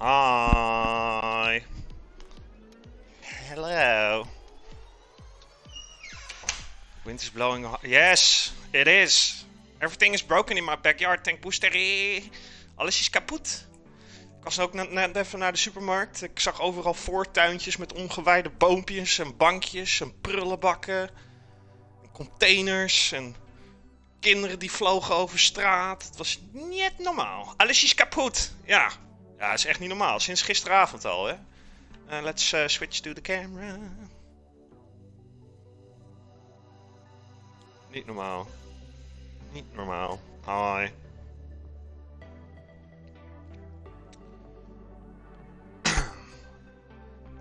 Hi. Hello. Wind is blowing. Yes, it is. Everything is broken in my backyard. Tankboosterie. Alles is kapot. Ik was ook net even naar de supermarkt. Ik zag overal voortuintjes met ongewijde boompjes en bankjes en prullenbakken. En containers en kinderen die vlogen over straat. Het was niet normaal. Alles is kapot. Ja, dat is echt niet normaal. Sinds gisteravond al, hè. Let's switch to the camera. Niet normaal. Niet normaal. Hi.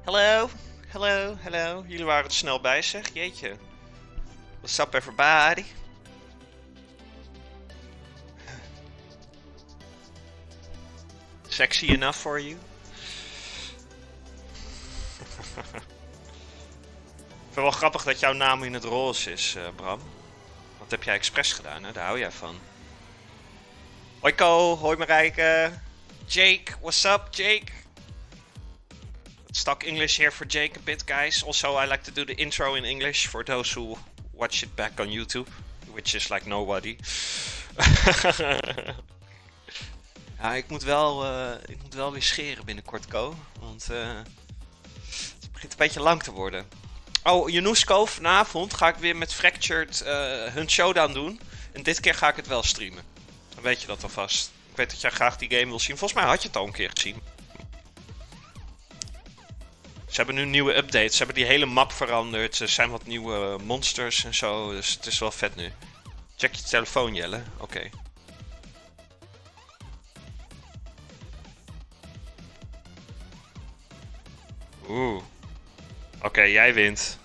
Hallo. Hallo, hallo. Jullie waren er snel bij, zeg. Jeetje. What's up, everybody? Sexy enough for you? Ik vind het wel grappig dat jouw naam in het roze is, Bram. Wat heb jij expres gedaan, hè? Daar hou jij van. Hoi Ko, hoi Marijke. Jake, what's up Jake? Let's talk English here for Jake a bit, guys. Also, I like to do the intro in English for those who watch it back on YouTube. Which is like nobody. Ja, ik moet wel weer scheren binnenkort, Ko. Want het begint een beetje lang te worden. Oh, Janusko, vanavond ga ik weer met Fractured hun showdown doen. En dit keer ga ik het wel streamen. Dan weet je dat alvast. Ik weet dat jij graag die game wil zien. Volgens mij had je het al een keer gezien. Ze hebben nu nieuwe updates. Ze hebben die hele map veranderd. Er zijn wat nieuwe monsters en zo. Dus het is wel vet nu. Check je telefoon, Jelle. Oké. Oeh. Oké, jij wint.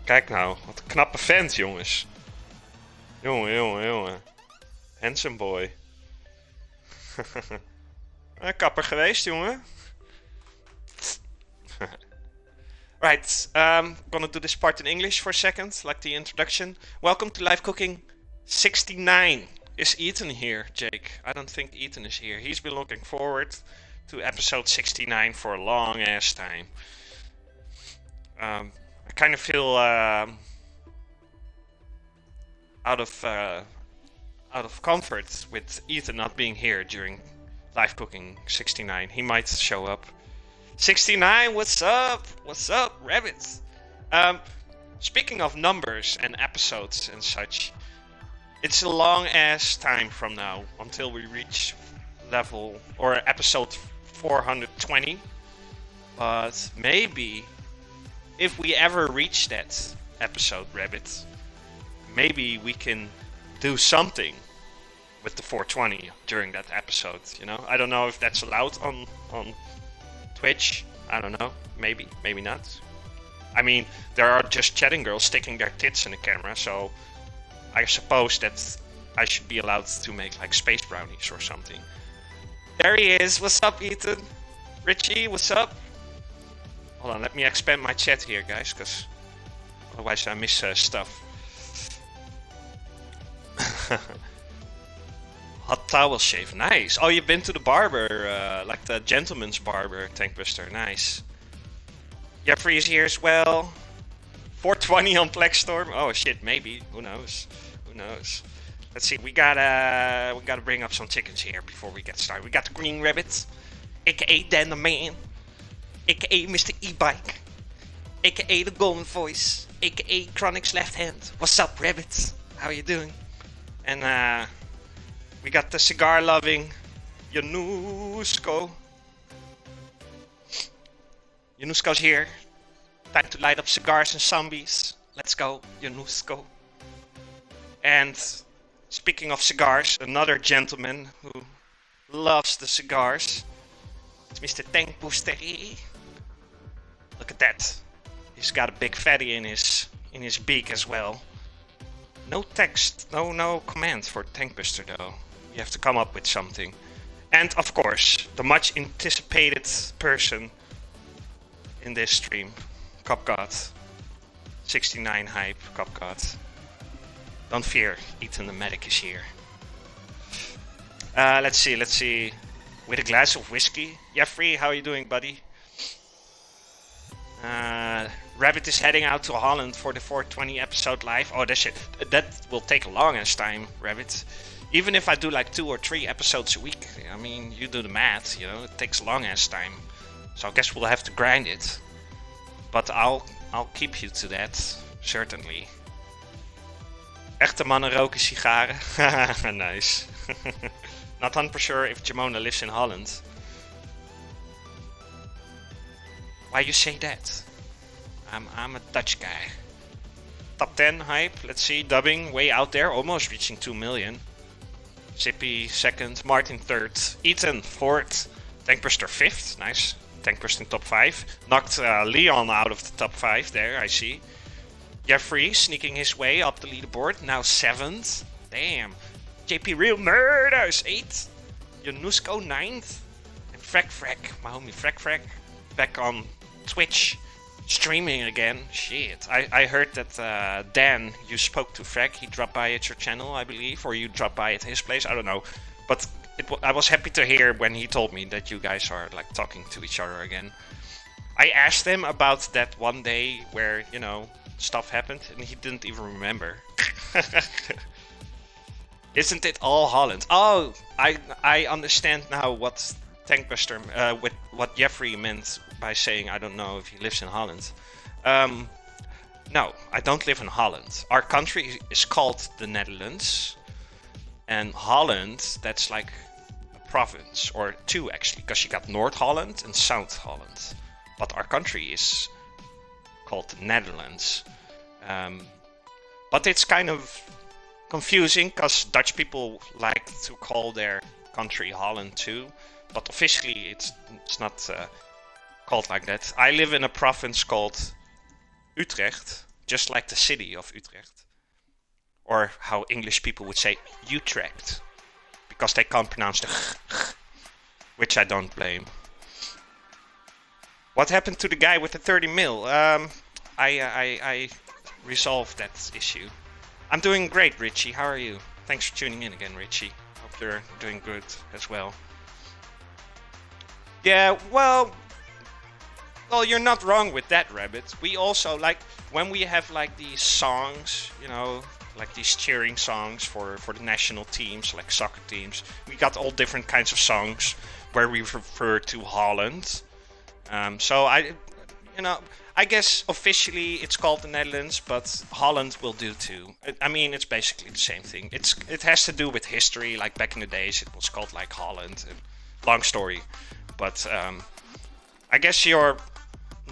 Kijk nou, wat een knappe vent, jongens. Jongen. Handsome boy. Kapper geweest, jongen. Right, gonna do this part in English for a second, like the introduction. Welcome to Live Cooking 69. Is Ethan here, Jake? I don't think Ethan is here. He's been looking forward to episode 69 for a long ass time. I kind of feel out of comfort with Ethan not being here during Live Cooking 69. He might show up. 69, what's up? What's up, rabbits? Speaking of numbers and episodes and such, it's a long ass time from now until we reach level or episode 420. But maybe if we ever reach that episode, rabbit, maybe we can do something with the 420 during that episode, you know? I don't know if that's allowed on Twitch. I don't know. Maybe not. I mean, there are just chatting girls sticking their tits in the camera, so I suppose that I should be allowed to make like space brownies or something. There he is. What's up, Ethan? Richie, what's up? Hold on, let me expand my chat here, guys, because otherwise I miss stuff. Hot towel shave, nice. Oh, you've been to the barber, like the gentleman's barber, Tankbuster, nice. Jeffrey is here as well. 420 on Blackstorm. Oh shit, maybe. Who knows? Who knows? Let's see. We gotta bring up some chickens here before we get started. We got the Green Rabbit, aka Dan the Man, aka Mr. E-Bike, aka the Golden Voice, aka Chronic's Left Hand. What's up, rabbits? How you doing? And we got the cigar-loving Janusko. Janusko's here. Time to light up cigars and zombies. Let's go, Janusko. And speaking of cigars, another gentleman who loves the cigars. It's Mr. Tankboosterie. Look at that. He's got a big fatty in his beak as well. No text, no command for Tankbuster though. You have to come up with something. And of course, the much anticipated person in this stream, Cup God. 69 hype, Cup God. Don't fear, Ethan the medic is here. Let's see. With a glass of whiskey. Jeffrey, how are you doing, buddy? Rabbit is heading out to Holland for the 420 episode live. Oh, that will take a long ass time, Rabbit. Even if I do like 2 or 3 episodes a week, I mean, you do the math, you know, it takes a long ass time. So I guess we'll have to grind it. But I'll keep you to that, certainly. Echte mannen roken sigaren. Nice. Not 100% sure if Jamona lives in Holland. Why you say that? I'm a Dutch guy. Top 10 hype. Let's see. Dubbing way out there, almost reaching 2 million. Zippy second, Martin third, Ethan fourth, Tankbuster fifth. Nice. Tankbuster in top 5. Knocked Leon out of the top 5 there, I see. Jeffrey sneaking his way up the leaderboard, now 7th. Damn. JP Real Murders 8th. Janusko 9th. And Frack, my homie Frack, back on Twitch, streaming again. Shit. I heard that Dan, you spoke to Frack. He dropped by at your channel, I believe, or you dropped by at his place. I don't know. But I was happy to hear when he told me that you guys are like talking to each other again. I asked him about that one day where, you know, stuff happened, and he didn't even remember. Isn't it all Holland? Oh, I understand now what Tankbuster, with what Jeffrey meant by saying I don't know if he lives in Holland. No, I don't live in Holland. Our country is called the Netherlands, and Holland, that's like a province, or 2 actually, because you got North Holland and South Holland. But our country is called the Netherlands. But it's kind of confusing because Dutch people like to call their country Holland too, but officially it's not called like that. I live in a province called Utrecht, just like the city of Utrecht, or how English people would say Utrecht, because they can't pronounce the which I don't blame. What happened to the guy with the 30 mil? I resolved that issue. I'm doing great, Richie. How are you? Thanks for tuning in again, Richie. Hope you're doing good as well. Yeah, well, you're not wrong with that, Rabbit. We also, like, when we have, like, these songs, you know, like these cheering songs for the national teams, like soccer teams, we got all different kinds of songs where we refer to Holland. So I guess officially it's called the Netherlands, but Holland will do too. I mean, it's basically the same thing. It has to do with history. Like back in the days, it was called like Holland. Long story, but I guess you're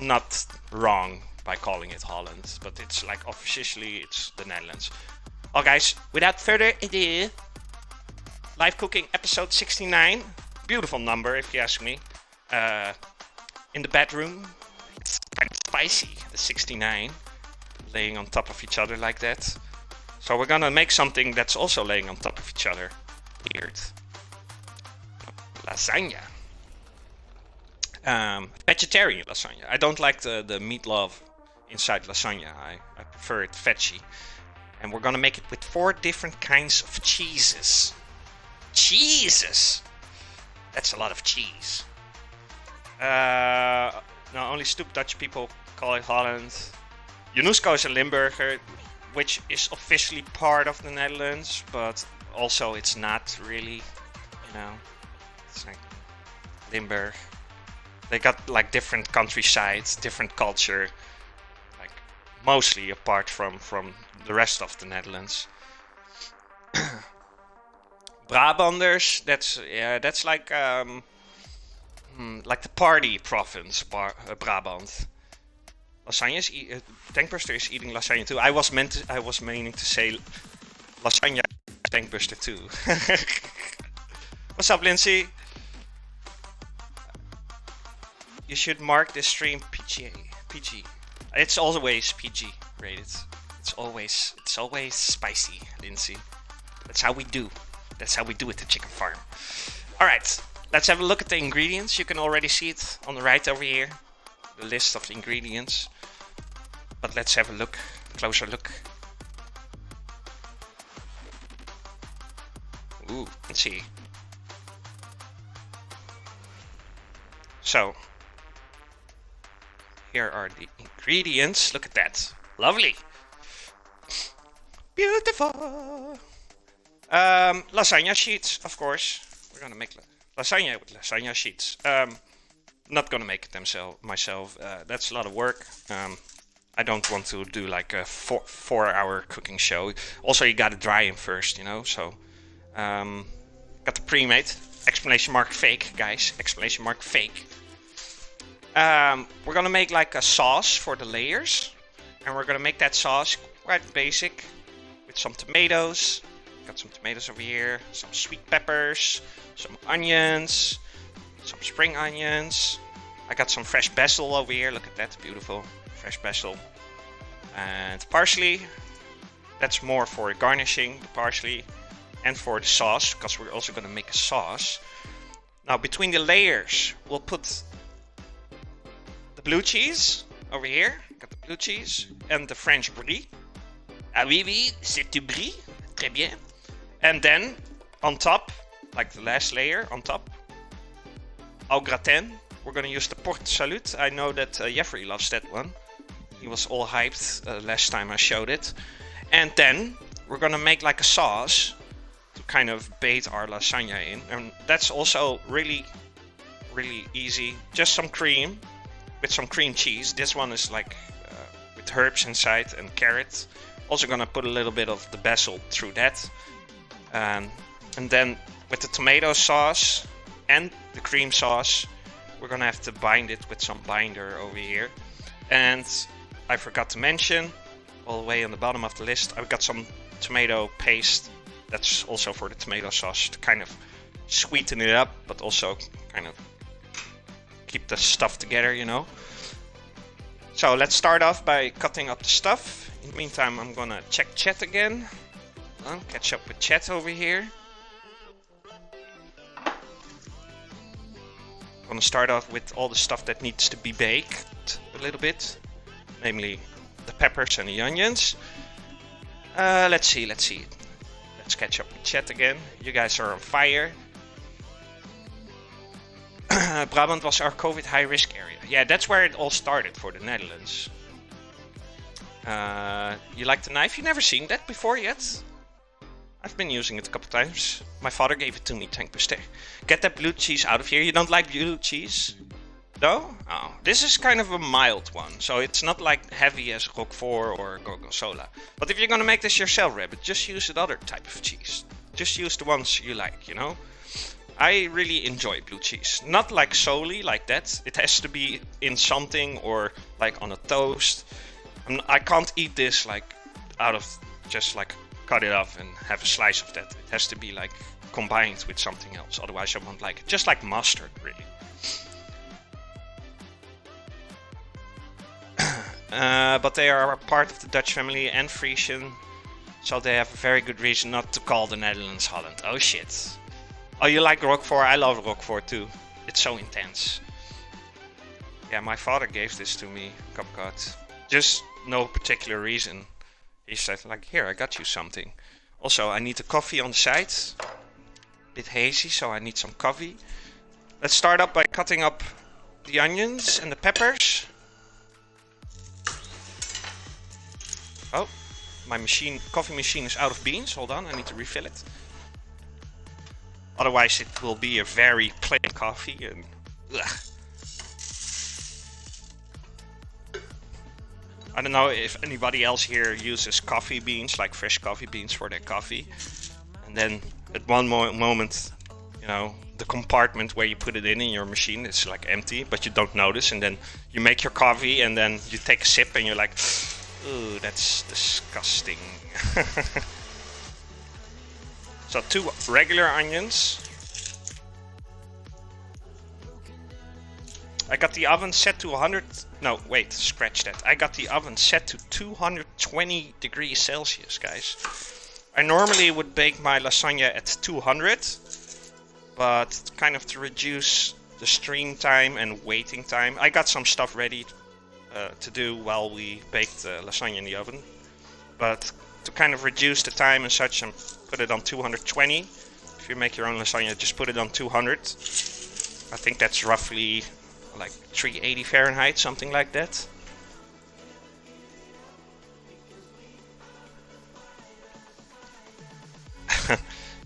not wrong by calling it Holland. But it's like officially it's the Netherlands. Oh, guys, without further ado, live cooking episode 69. Beautiful number, if you ask me. In the bedroom. It's kind of spicy, the 69, laying on top of each other like that. So we're gonna make something that's also laying on top of each other. Weird. Lasagna. Vegetarian lasagna. I don't like the meatloaf inside lasagna. I prefer it veggie. And we're gonna make it with 4 different kinds of cheeses. Cheeses! That's a lot of cheese. No, only stupid Dutch people call it Holland. Janusko is a Limburger, which is officially part of the Netherlands, but also it's not really, you know. It's like Limburg. They got like different countrysides, different culture, like mostly apart from the rest of the Netherlands. Brabanders, that's like the party province, Brabant. Lasagna Tankbuster is eating lasagna too. I was meaning to say lasagna Tankbuster too. What's up, Lindsay? You should mark this stream PG. It's always PG rated. It's always spicy, Lindsay. That's how we do. That's how we do it at Chicken Farm. All right. Let's have a look at the ingredients. You can already see it on the right over here. The list of the ingredients. But let's have a closer look. Ooh, let's see. So here are the ingredients. Look at that. Lovely. Beautiful. Lasagne sheets, of course. We're gonna make lasagna with lasagne sheets. Not gonna make it myself. That's a lot of work. I don't want to do like a 4-hour cooking show. Also, you gotta dry them first, you know. So, got the pre-made. Exclamation mark fake, guys. Exclamation mark fake. We're gonna make like a sauce for the layers, and we're gonna make that sauce quite basic with some tomatoes. Got some tomatoes over here, some sweet peppers, some onions, some spring onions. I got some fresh basil over here. Look at that, beautiful fresh basil. And parsley. That's more for garnishing, the parsley, and for the sauce, because we're also gonna make a sauce. Now between the layers, we'll put the blue cheese over here. Got the blue cheese and the French Brie. Ah oui, oui, c'est du Brie. Très bien. And then on top, like the last layer on top, au gratin, we're gonna use the Port Salut. I know that Jeffrey loves that one. He was all hyped last time I showed it. And then we're gonna make like a sauce to kind of bait our lasagna in. And that's also really, really easy. Just some cream with some cream cheese. This one is like with herbs inside and carrot. Also gonna put a little bit of the basil through that. And then with the tomato sauce and the cream sauce, we're gonna have to bind it with some binder over here. And I forgot to mention, all the way on the bottom of the list, I've got some tomato paste. That's also for the tomato sauce to kind of sweeten it up, but also kind of keep the stuff together, you know. So let's start off by cutting up the stuff. In the meantime, I'm gonna check chat again. Catch up with chat over here. I'm gonna start off with all the stuff that needs to be baked a little bit, namely the peppers and the onions. Let's see. Let's catch up with chat again. You guys are on fire. Brabant was our COVID high-risk area. Yeah, that's where it all started for the Netherlands. You like the knife? You never seen that before yet? I've been using it a couple times. My father gave it to me, thank you. Get that blue cheese out of here. You don't like blue cheese? No? Oh, this is kind of a mild one. So it's not like heavy as Roquefort or Gorgonzola. But if you're gonna make this yourself, Rabbit, just use another type of cheese. Just use the ones you like, you know? I really enjoy blue cheese. Not like solely like that. It has to be in something or like on a toast. I can't eat this like out of just like cut it off and have a slice of that. It has to be like combined with something else. Otherwise I won't like it. Just like mustard, really. But they are a part of the Dutch family and Frisian. So they have a very good reason not to call the Netherlands Holland. Oh shit. Oh, you like Roquefort? I love Roquefort too. It's so intense. Yeah, my father gave this to me, Cupcake. Just no particular reason. He said like, here, I got you something. Also, I need a coffee on the side. Bit hazy, so I need some coffee. Let's start up by cutting up the onions and the peppers. Oh, my coffee machine is out of beans. Hold on, I need to refill it. Otherwise it will be a very plain coffee and ugh. I don't know if anybody else here uses coffee beans, like fresh coffee beans for their coffee. And then at one moment, you know, the compartment where you put it in your machine is like empty, but you don't notice. And then you make your coffee and then you take a sip and you're like, ooh, that's disgusting. So 2 regular onions. I got the oven set to 100... No, wait, scratch that. I got the oven set to 220 degrees Celsius, guys. I normally would bake my lasagna at 200. But kind of to reduce the stream time and waiting time. I got some stuff ready to do while we bake the lasagna in the oven. But to kind of reduce the time and such, and put it on 220. If you make your own lasagna, just put it on 200. I think that's roughly like 380 Fahrenheit, something like that.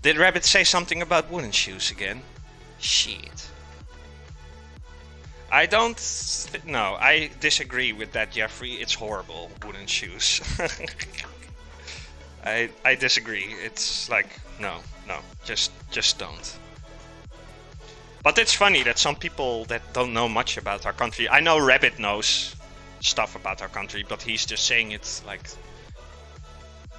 Did Rabbit say something about wooden shoes again? Shit. I don't... No, I disagree with that, Jeffrey. It's horrible, wooden shoes. I disagree. It's like, no, just don't. But it's funny that some people that don't know much about our country... I know Rabbit knows stuff about our country, but he's just saying it like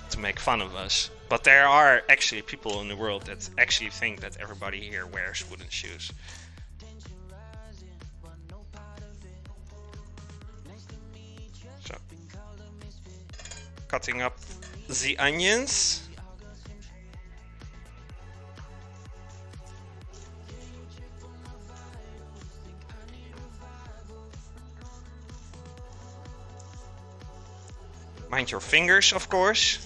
to make fun of us. But there are actually people in the world that actually think that everybody here wears wooden shoes. So, cutting up the onions. Mind your fingers, of course.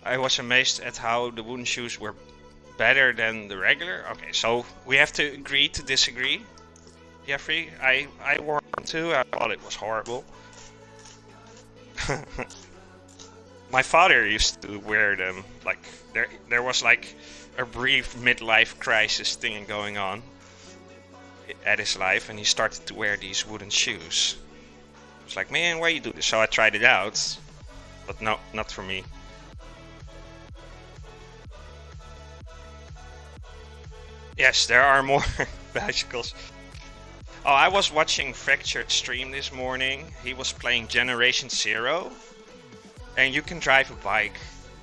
I was amazed at how the wooden shoes were better than the regular. Okay, so we have to agree to disagree. Jeffrey, I wore them too. I thought it was horrible. My father used to wear them. Like there was like a brief midlife crisis thing going on at his life, and he started to wear these wooden shoes. I was like, man, why you do this? So I tried it out, but no, not for me. Yes, there are more bicycles. Oh, I was watching Fractured stream this morning. He was playing Generation Zero, and you can drive a bike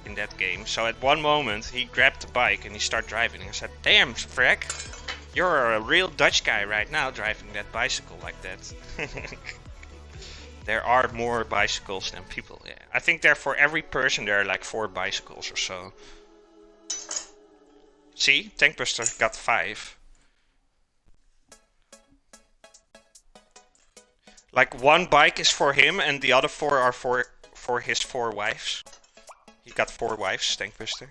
in that game. So at one moment, he grabbed the bike and he started driving. And I said, "Damn, Frack, you're a real Dutch guy right now driving that bicycle like that." There are more bicycles than people. Yeah, I think there for every person there are like 4 bicycles or so. See, Tankbuster got 5. Like 1 bike is for him and the other 4 are for his 4 wives. He got 4 wives, Tankbuster.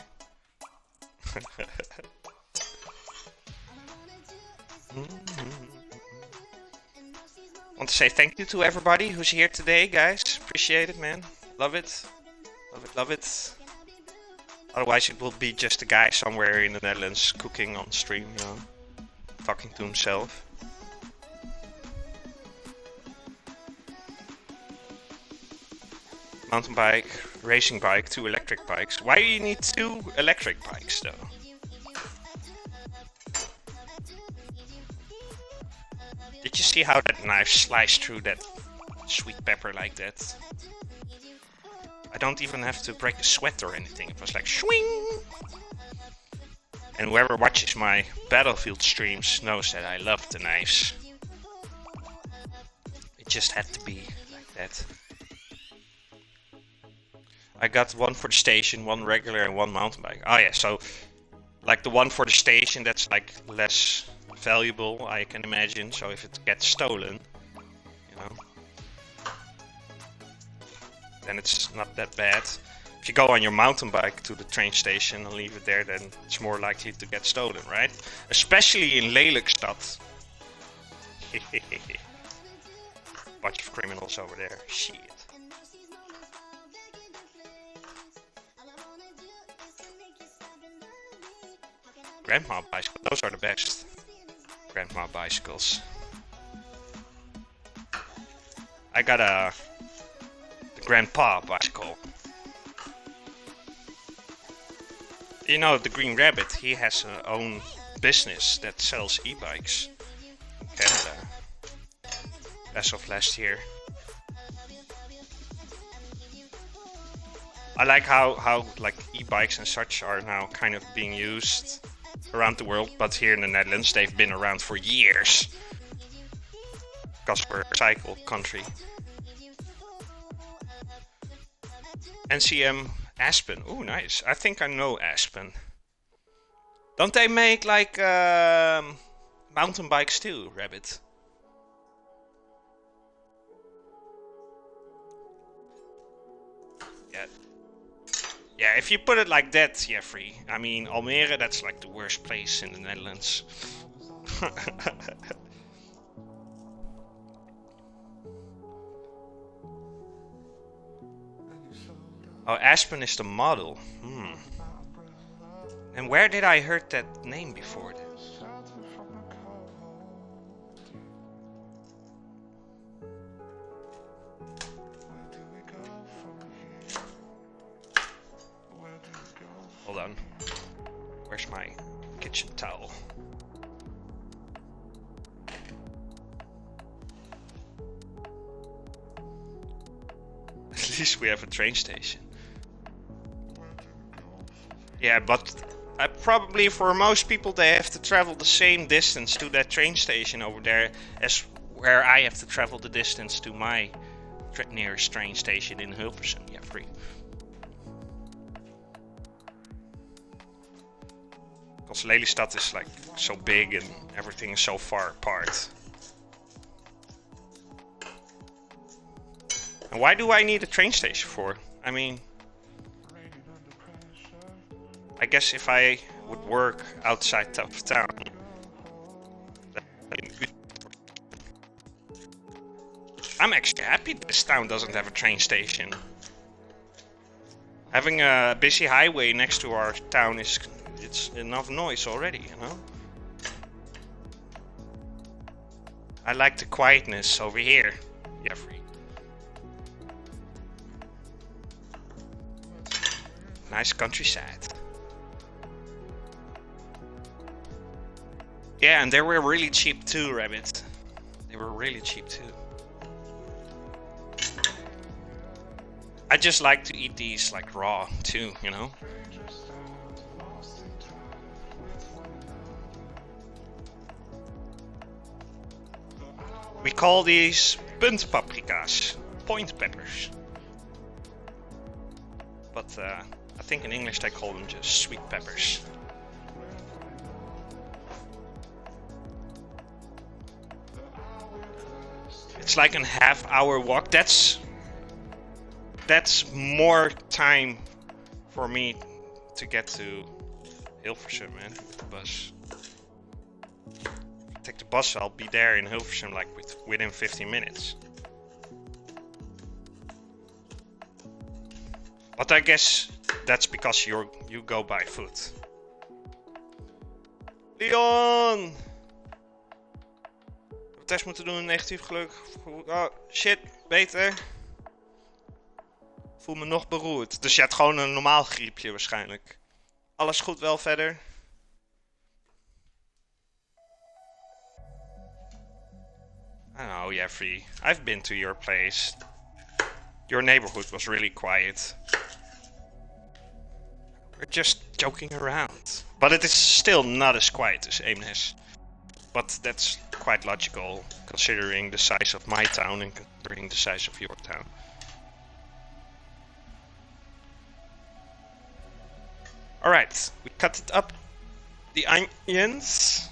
Want to say thank you to everybody who's here today, guys. Appreciate it, man. Love it. Love it, love it. Otherwise it will be just a guy somewhere in the Netherlands cooking on stream, you know. Talking to himself. Mountain bike, racing bike, 2 electric bikes. Why do you need 2 electric bikes though? Did you see how that knife sliced through that sweet pepper like that? I don't even have to break a sweat or anything. It was like swing! And whoever watches my Battlefield streams knows that I love the knives. It just had to be like that. I got 1 for the station, 1 regular and 1 mountain bike. Oh yeah, so like the 1 for the station, that's like less valuable, I can imagine. So if it gets stolen, you know, then it's not that bad. If you go on your mountain bike to the train station and leave it there, then it's more likely to get stolen, right? Especially in Lelystad. Bunch of criminals over there. Shit. Grandma bicycles, those are the best. Grandma bicycles. I got the grandpa bicycle. You know, the Green Rabbit, he has his own business that sells e-bikes in Canada as of last year. I like how like e-bikes and such are now kind of being used around the world, but here in the Netherlands they've been around for years because we're a cycle country. NCM Aspen, oh nice. I think I know Aspen. Don't they make like mountain bikes too, Rabbit? Yeah, if you put it like that, Jeffrey. I mean, Almere, that's like the worst place in the Netherlands. Oh, Aspen is the model. And where did I heard that name before? Hold on. Where's my kitchen towel? At least we have a train station. Yeah, but probably for most people they have to travel the same distance to that train station over there as where I have to travel the distance to my nearest train station in Hilversum. Yeah, free. Because Lelystad is like so big and everything is so far apart. And why do I need a train station for? I mean, I guess if I would work outside of town. I'm actually happy this town doesn't have a train station. Having a busy highway next to our town it's enough noise already, you know? I like the quietness over here, Jeffrey. Nice countryside. Yeah, and they were really cheap too, Rabbit. They were really cheap too. I just like to eat these like raw too, you know? We call these puntpaprika's, point peppers. But I think in English they call them just sweet peppers. It's like a half-hour walk. That's more time for me to get to Hilversum, man, with the bus. If I take the bus, I'll be there in Hilversum like within 15 minutes. But I guess that's because you go by foot. Leon! Test moeten doen, negatief geluk. Oh, shit, beter. Voel me nog beroerd. Dus je hebt gewoon een normaal griepje waarschijnlijk. Alles goed wel verder? I don't know, Jeffrey. I've been to your place. Your neighborhood was really quiet. We're just joking around. But it is still not as quiet as Eemnes. But that's quite logical, considering the size of my town and considering the size of your town. Alright, we cut it up. The onions.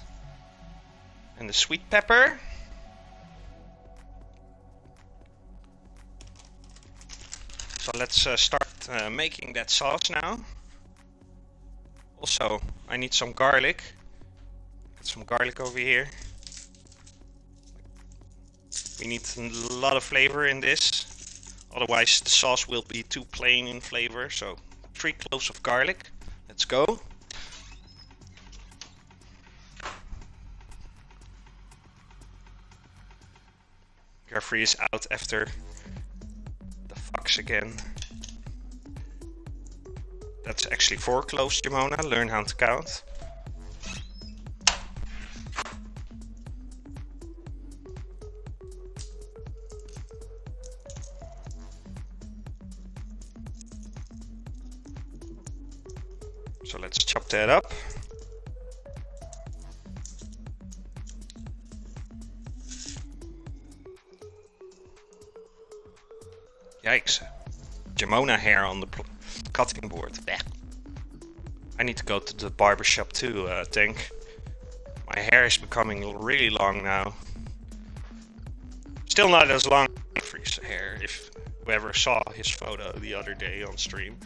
And the sweet pepper. So let's start making that sauce now. Also, I need some garlic. Got some garlic over here. We need a lot of flavor in this. Otherwise the sauce will be too plain in flavor. So 3 cloves of garlic. Let's go. Jeffrey is out after the fox again. That's actually 4 cloves, Jamona. Learn how to count. So let's chop that up. Yikes. Jamona hair on the cutting board. Blech. I need to go to the barber shop too, Tank. My hair is becoming really long now. Still not as long as Jeffrey's hair, if whoever saw his photo the other day on stream.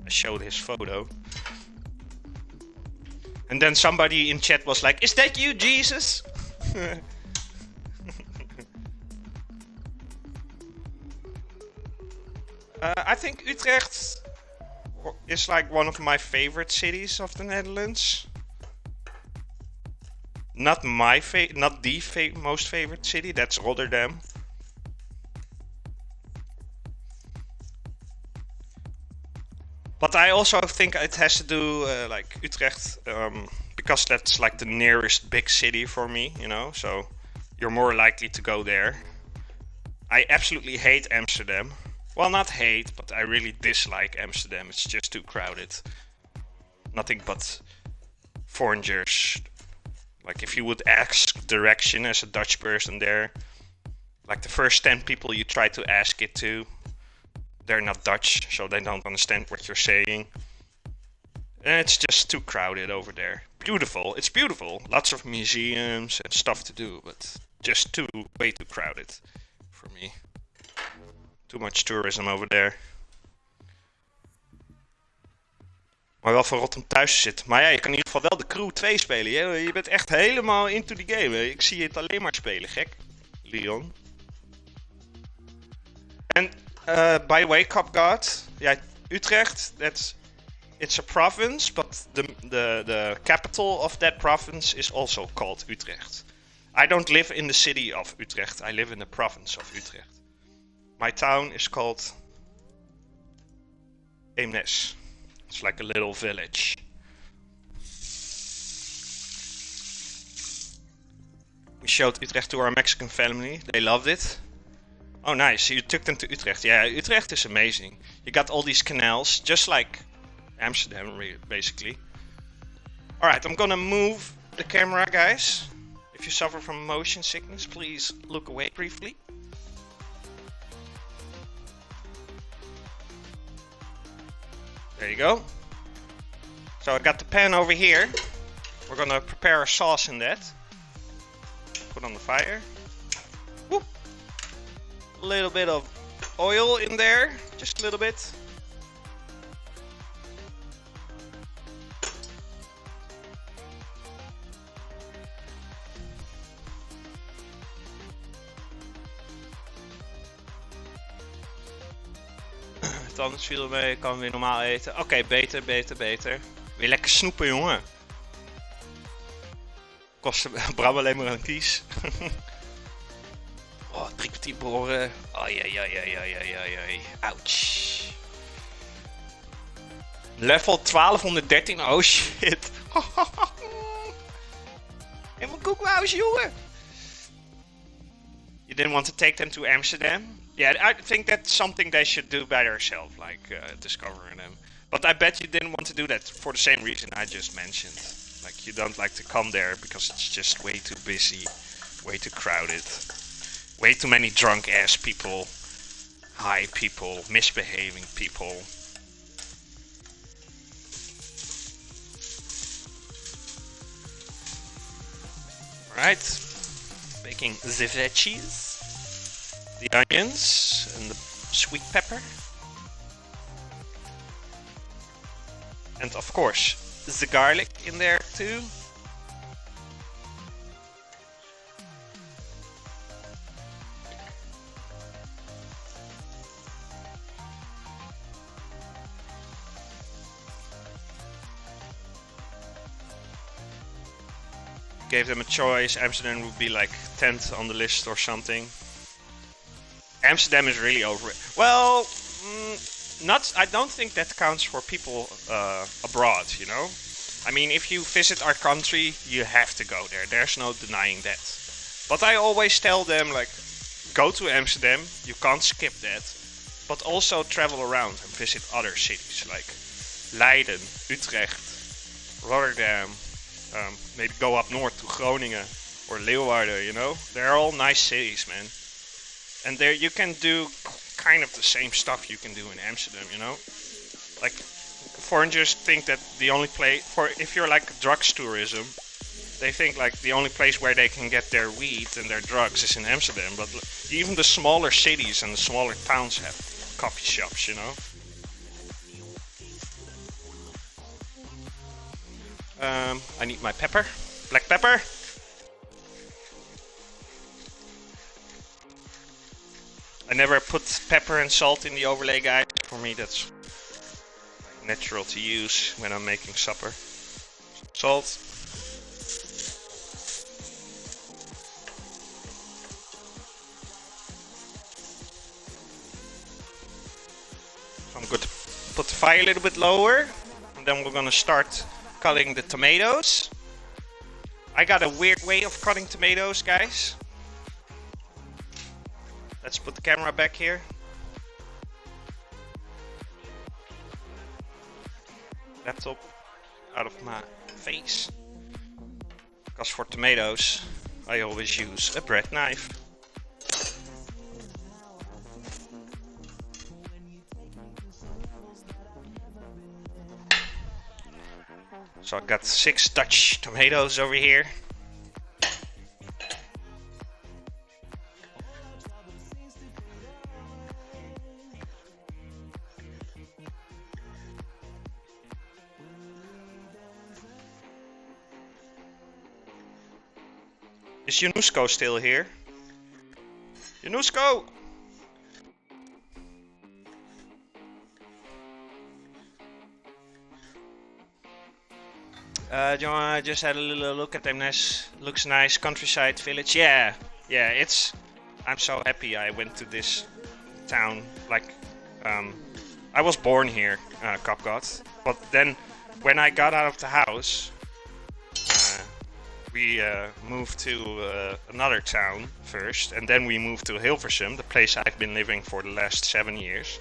I showed his photo. And then somebody in chat was like, "Is that you, Jesus?" I think Utrecht is like one of my favorite cities of the Netherlands. Not my not the most favorite city. That's Rotterdam. But I also think it has to do like Utrecht, because that's like the nearest big city for me, you know. So you're more likely to go there. I absolutely hate Amsterdam. Well, not hate, but I really dislike Amsterdam. It's just too crowded. Nothing but foreigners. Like if you would ask direction as a Dutch person there, like the first 10 people you try to ask it to, they're not Dutch, so they don't understand what you're saying. And it's just too crowded over there. Beautiful, it's beautiful. Lots of museums and stuff to do, but just way too crowded for me. Too much tourism over there. Maar wel van Rotterdam thuis zitten. Maar ja, je kan in ieder geval wel de Crew 2 spelen. Je bent echt helemaal into the game. Ik zie het alleen maar spelen, gek. Leon. En by the way, Cop God. Ja, Utrecht, it's a province, but the capital of that province is also called Utrecht. I don't live in the city of Utrecht. I live in the province of Utrecht. My town is called Eemnes. It's like a little village. We showed Utrecht to our Mexican family. They loved it. Oh, nice. You took them to Utrecht. Yeah, Utrecht is amazing. You got all these canals, just like Amsterdam, basically. Alright, I'm gonna move the camera, guys. If you suffer from motion sickness, please look away briefly. There you go. So I got the pan over here. We're gonna prepare a sauce in that. Put on the fire. Whoop. A little bit of oil in there, just a little bit. Anders viel mee, ik kan weer normaal eten. Oké, beter. Weer lekker snoepen, jongen. Kost Bram alleen maar een kies. Oh, 3 kwartier boren. Ai. Ouch. Level 1213. Oh shit. Helemaal koekhuis, jongen. You didn't want to take them to Amsterdam? Yeah, I think that's something they should do by themselves, like discovering them. But I bet you didn't want to do that for the same reason I just mentioned. Like, you don't like to come there because it's just way too busy, way too crowded, way too many drunk ass people, high people, misbehaving people. Alright, baking the veggies. The onions and the sweet pepper. And of course, the garlic in there too. Gave them a choice. Amsterdam would be like 10th on the list or something. Amsterdam is really over it. Well, I don't think that counts for people abroad, you know? I mean, if you visit our country, you have to go there. There's no denying that. But I always tell them, like, go to Amsterdam, you can't skip that. But also travel around and visit other cities, like Leiden, Utrecht, Rotterdam. Maybe go up north to Groningen or Leeuwarden, you know? They're all nice cities, man. And there you can do kind of the same stuff you can do in Amsterdam, you know? Like, foreigners think that the only place, if you're like drugs tourism, they think like the only place where they can get their weed and their drugs is in Amsterdam. But even the smaller cities and the smaller towns have coffee shops, you know? I need my pepper, black pepper. I never put pepper and salt in the overlay, guys. For me, that's natural to use when I'm making supper. Salt. I'm going to put the fire a little bit lower, and then we're gonna start cutting the tomatoes. I got a weird way of cutting tomatoes, guys. Let's put the camera back here. Laptop out of my face. Because for tomatoes, I always use a bread knife. So I got 6 Dutch tomatoes over here. Is Yunusko still here? Yunusko! I just had a little look at them. Nice, looks nice, countryside village. Yeah, it's. I'm so happy I went to this town. Like, I was born here, Kapgot. But then, when I got out of the house, we moved to another town first, and then we moved to Hilversum, the place I've been living for the last 7 years.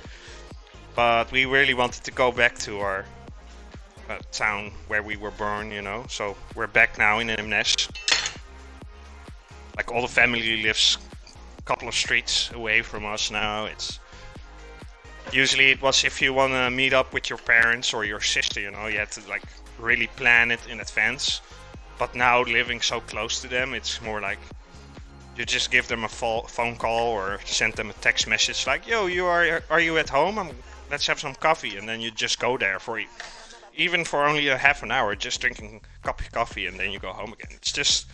But we really wanted to go back to our town where we were born, you know. So we're back now in Emnes. Like, all the family lives a couple of streets away from us now. It's usually it was if you want to meet up with your parents or your sister, you know, you had to like really plan it in advance. But now living so close to them, it's more like you just give them a phone call or send them a text message like, "Yo, are you at home? Let's have some coffee," and then you just go there for even for only a half an hour, just drinking a cup of coffee, and then you go home again. It's just,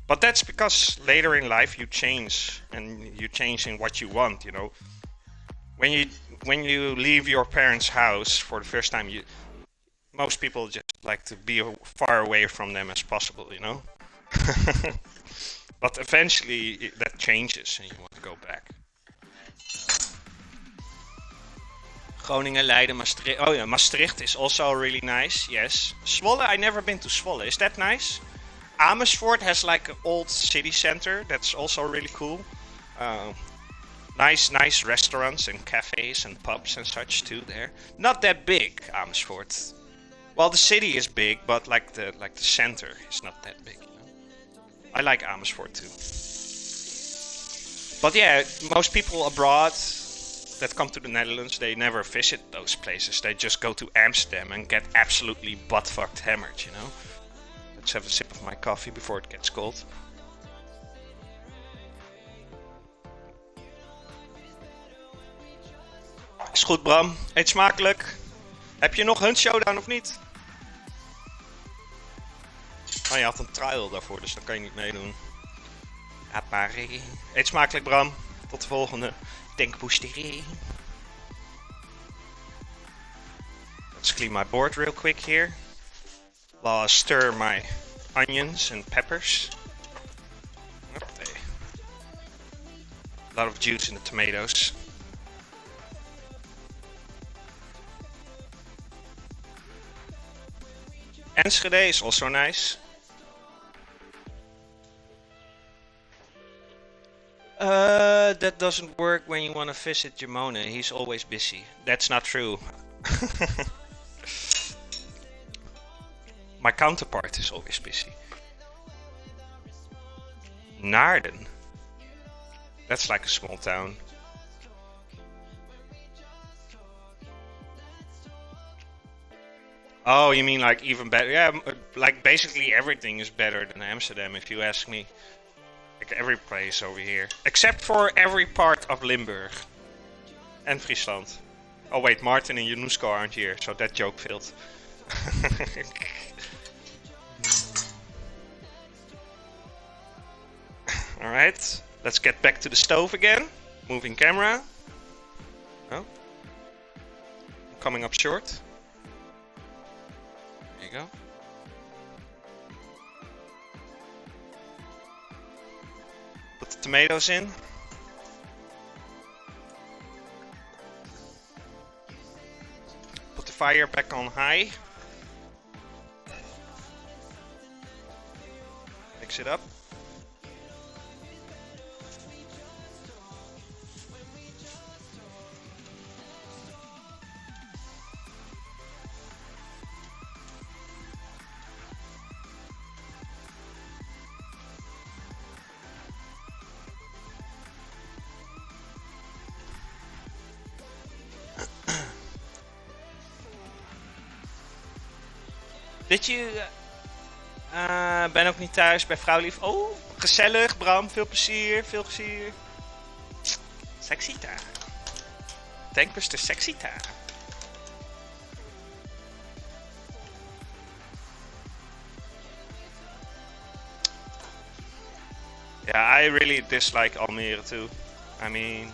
but that's because later in life you change, and you change in what you want, you know. When you leave your parents' house for the first time, most people just like to be far away from them as possible, you know. But eventually that changes and you want to go back. Groningen, Leiden, Maastricht. Oh yeah, Maastricht is also really nice, yes. Zwolle, I never been to Zwolle. Is that nice? Amersfoort has like an old city center. That's also really cool. Nice restaurants and cafes and pubs and such too there. Not that big, Amersfoort. Well, the city is big, but like the center is not that big. You know? I like Amersfoort too. But yeah, most people abroad that come to the Netherlands, they never visit those places. They just go to Amsterdam and get absolutely butt-fucked hammered, you know? Let's have a sip of my coffee before it gets cold. Is goed, Bram. Eet smakelijk. Heb je nog Hunt Showdown of niet? Oh, je had een trial daarvoor, dus dan kan je niet meedoen. Apparé. Eet smakelijk, Bram. Tot de volgende. Denkboostering. Let's clean my board real quick here. While I stir my onions and peppers. Okay. A lot of juice in the tomatoes. Enschede is also nice. That doesn't work when you want to visit Jamona. He's always busy. That's not true. My counterpart is always busy. Naarden. That's like a small town. Oh, you mean like even better? Yeah, like basically everything is better than Amsterdam if you ask me. Like every place over here. Except for every part of Limburg. And Friesland. Oh wait, Martin and Yunusko aren't here, so that joke failed. Alright, let's get back to the stove again. Moving camera. Oh. Coming up short. There you go. Put the tomatoes in. Put the fire back on high. Mix it up. Dit je... ben ook niet thuis bij vrouwlief. Oh, gezellig Bram, veel plezier, veel plezier. Sexita. Tankbuster Sexita. Yeah, I really dislike Almere too. I mean,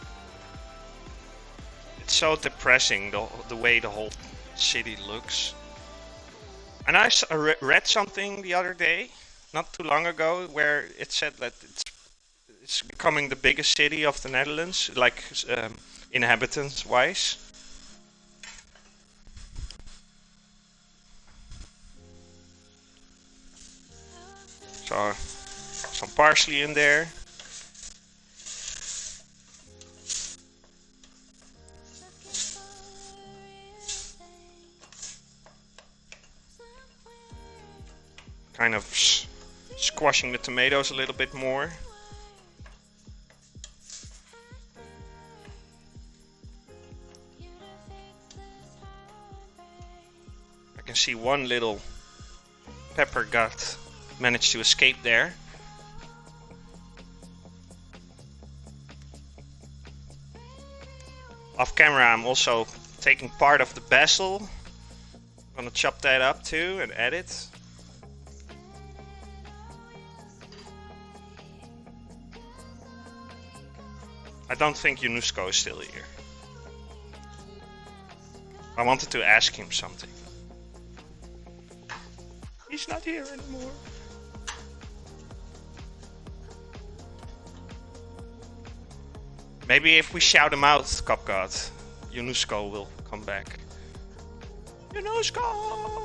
it's so depressing the way the whole city looks. And I read something the other day, not too long ago, where it said that it's becoming the biggest city of the Netherlands, like inhabitants wise. So some parsley in there. Kind of squashing the tomatoes a little bit more. I can see one little pepper managed to escape there. Off camera I'm also taking part of the basil. I'm gonna chop that up too and add it. I don't think Yunusko is still here. I wanted to ask him something. He's not here anymore. Maybe if we shout him out, Copgod, Yunusko will come back. Yunusko!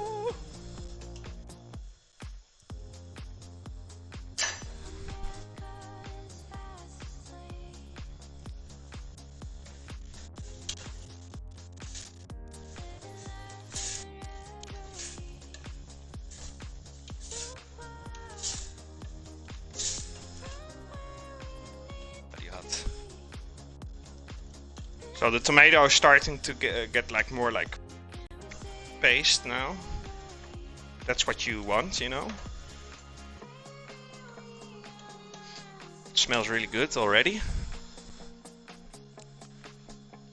So the tomato is starting to get like more like paste now. That's what you want, you know. It smells really good already.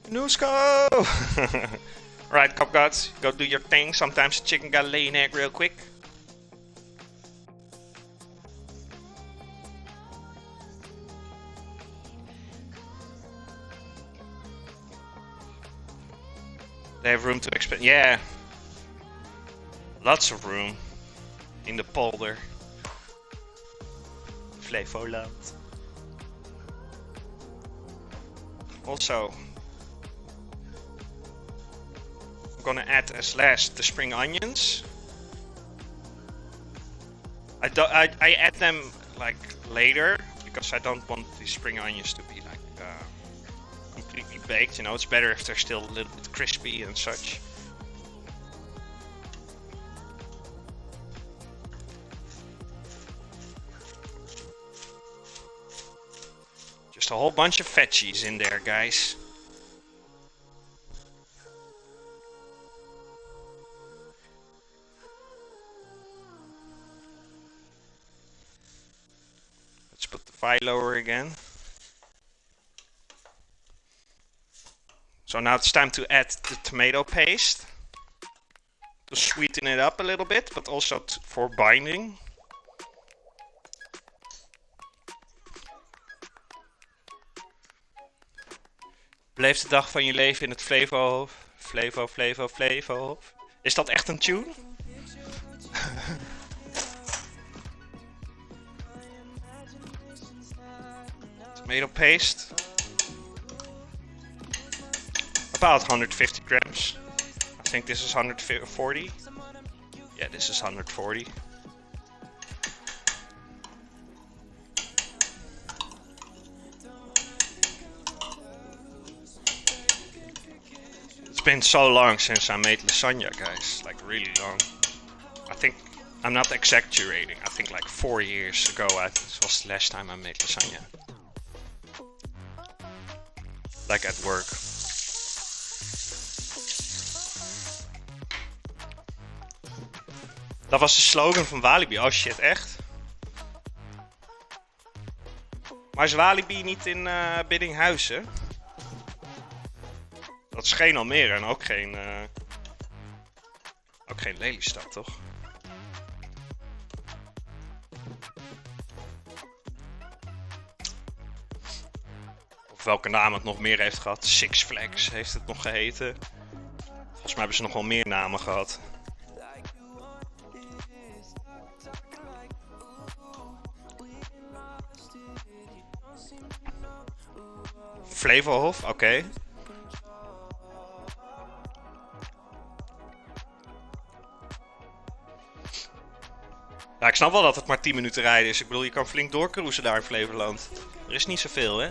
Yunusko! Alright, Copgods, go do your thing. Sometimes the chicken gotta lay an egg real quick. They have room to expand. Yeah. Lots of room in the polder. Flevoland. Also, I'm gonna add as last the spring onions. I add them like later because I don't want the spring onions to be like completely baked, you know. It's better if they're still a little bit crispy and such. Just a whole bunch of veggies in there, guys. Let's put the fire lower again. So now it's time to add the tomato paste. to sweeten it up a little bit, but also for binding. Beleef de dag van je leven in het Flevohof. Flevo, Flevo, Flevohof. Is dat echt een tune? Tomato paste. About 150 grams. I think this is 140. Yeah, this is 140. It's been so long since I made lasagna, guys. Like really long. I think I'm not exaggerating. I think like 4 years ago this was the last time I made lasagna. Like at work. Dat was de slogan van Walibi. Oh shit, echt? Maar is Walibi niet in Biddinghuizen? Dat is geen Almere en ook geen Lelystad, toch? Of welke naam het nog meer heeft gehad. Six Flags heeft het nog geheten. Volgens mij hebben ze nog wel meer namen gehad. Flevohof, oké. Ja, ik snap wel dat het maar 10 minuten rijden is. Ik bedoel, je kan flink doorcruisen daar in Flevoland. Er is niet zoveel, hè?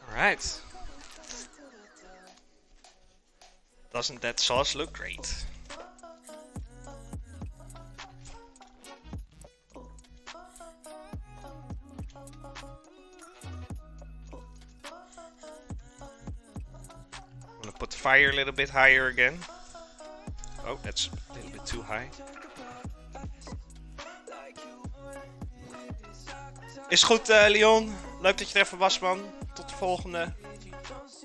Alright. Doesn't that sauce look great? Put the fire a little bit higher again. Oh, that's a little bit too high. Is goed, Leon. Leuk dat je er even was, man. Tot de volgende.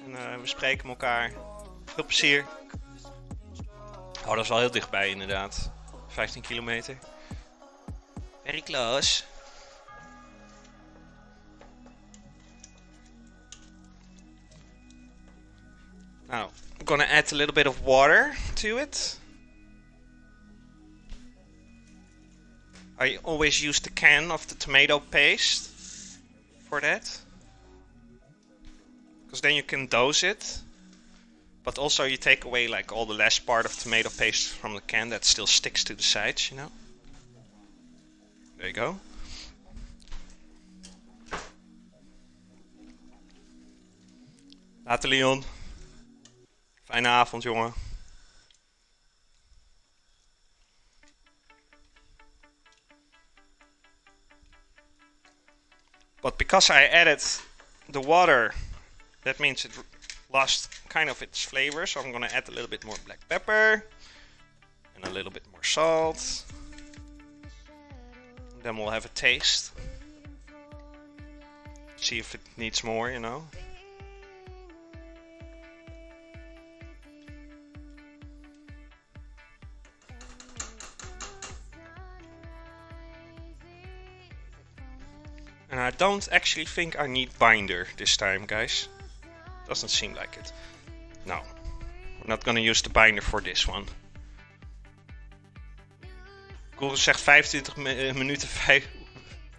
En we spreken elkaar. Veel plezier. Oh, dat is wel heel dichtbij, inderdaad. 15 kilometer. Very close. Now, I'm gonna add a little bit of water to it. I always use the can of the tomato paste for that. Because then you can dose it. But also you take away like all the last part of tomato paste from the can that still sticks to the sides, you know. There you go. Later, Leon. Fijne avond, jongen. But because I added the water, that means it lost kind of its flavor. So I'm gonna add a little bit more black pepper and a little bit more salt. And then we'll have a taste. See if it needs more, you know. And I don't actually think I need binder this time, guys. Doesn't seem like it. No. We're not gonna use the binder for this one. Google zegt 25 minuten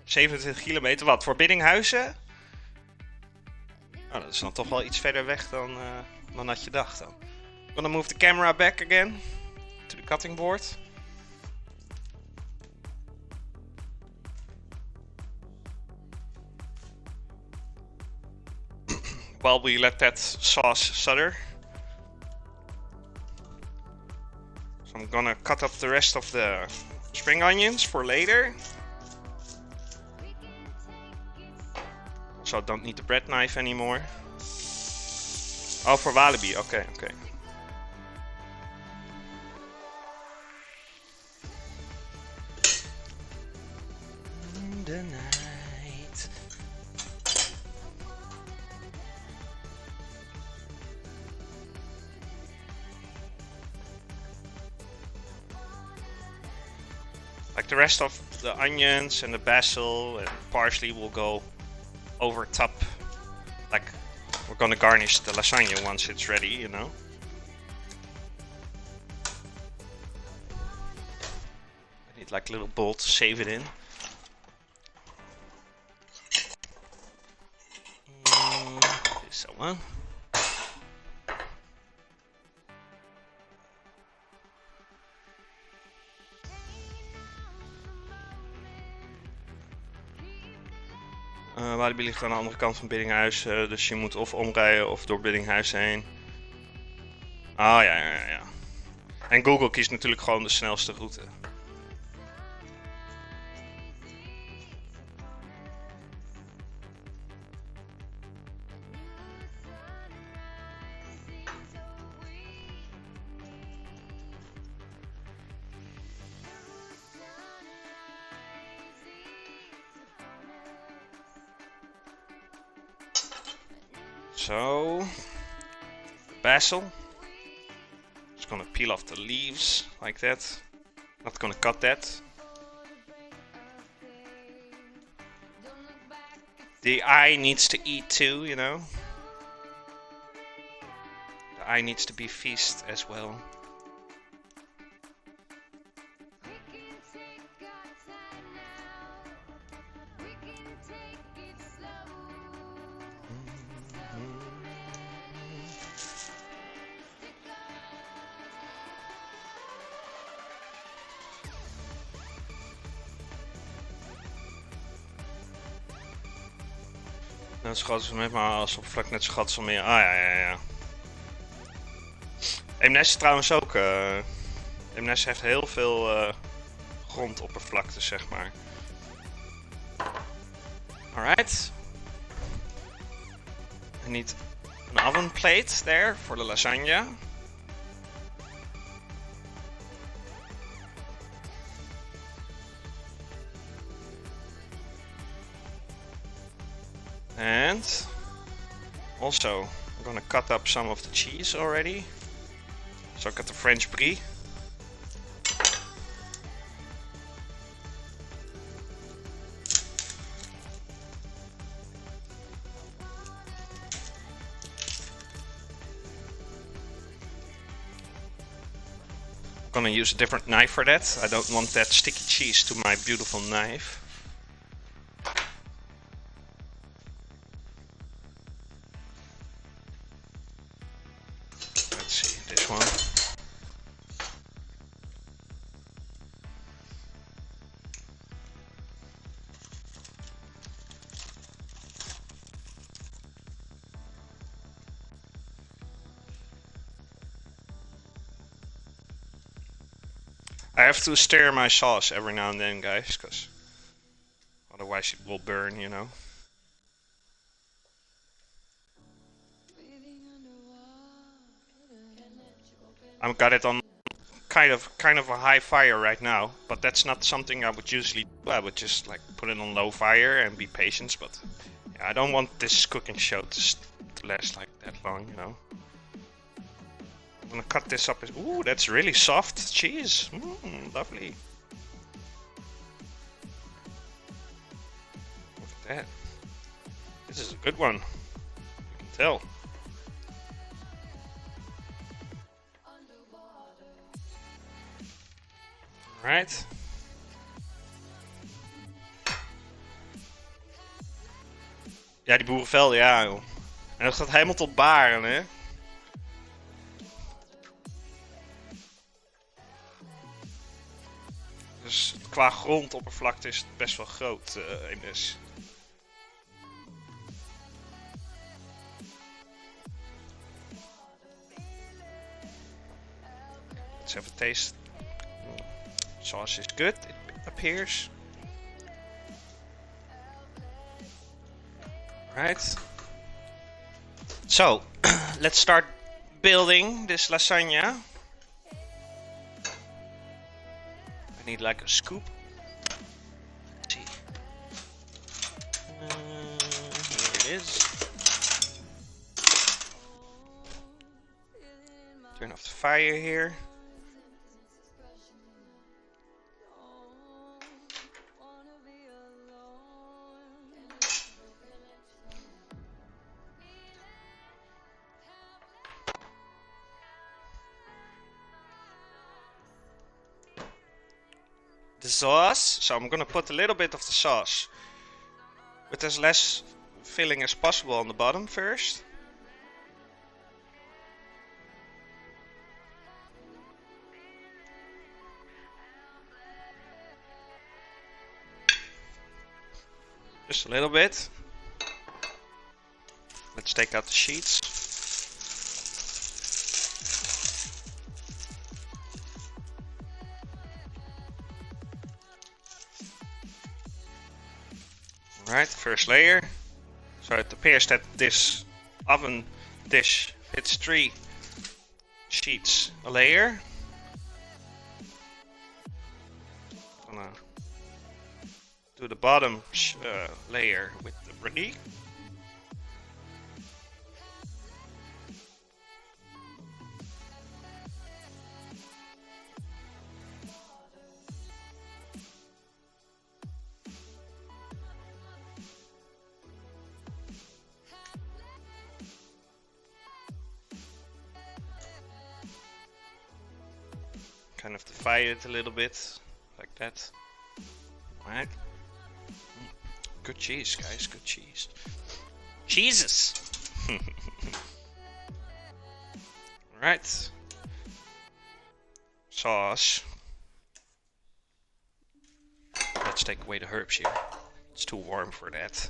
27 kilometer. Wat, voor Biddinghuizen? Oh, dat is dan toch wel iets verder weg dan had je dacht dan. I'm gonna move the camera back again to the cutting board. While we let that sauce settle. So I'm gonna cut up the rest of the spring onions for later. So I don't need the bread knife anymore. Oh, for Walibi, okay. The night. Like the rest of the onions and the basil and parsley will go over top. Like we're gonna garnish the lasagna once it's ready, you know. I need like a little bowl to save it in. This one. Walibi ligt aan de andere kant van Biddinghuis, dus je moet of omrijden of door Biddinghuis heen. Ah ja. En Google kiest natuurlijk gewoon de snelste route. So, basil. Just gonna peel off the leaves like that. Not gonna cut that. The eye needs to eat too, you know. The eye needs to be feast as well. Net zo groot als met maar als oppervlak net zo groot als meer. Ah ja. Eemnes trouwens ook. Eemnes heeft heel veel grondoppervlakte, zeg maar. Alright. I need an oven plate there for the lasagna. And also, I'm gonna cut up some of the cheese already. So I got the French Brie. I'm gonna use a different knife for that. I don't want that sticky cheese to my beautiful knife. I have to stir my sauce every now and then, guys, because otherwise it will burn, you know. I've got it on kind of a high fire right now, but that's not something I would usually do. I would just like put it on low fire and be patient, but yeah, I don't want this cooking show to last like that long, you know. I'm gonna cut this up. Ooh, that's really soft cheese. Lovely. Look at that. This is a good one. You can tell. Alright. Ja, die boerenvelden, ja joh. En dat gaat helemaal tot baren, hè. Dus qua grondoppervlakte is het best wel groot, Eemnes. Let's have a taste. Sauce is good, it appears. Right. So, let's start building this lasagna. I need like a scoop. Let's see. Here it is. Turn off the fire here. the sauce. So I'm gonna put a little bit of the sauce with as less filling as possible on the bottom first. Just a little bit. Let's take out the sheets. Alright, first layer. So it appears that this oven dish fits 3 sheets a layer. Gonna do the bottom layer with the Brie. Kind of divide it a little bit, like that. Right. Good cheese, guys, good cheese. Jesus! Alright. Sauce. Let's take away the herbs here. It's too warm for that.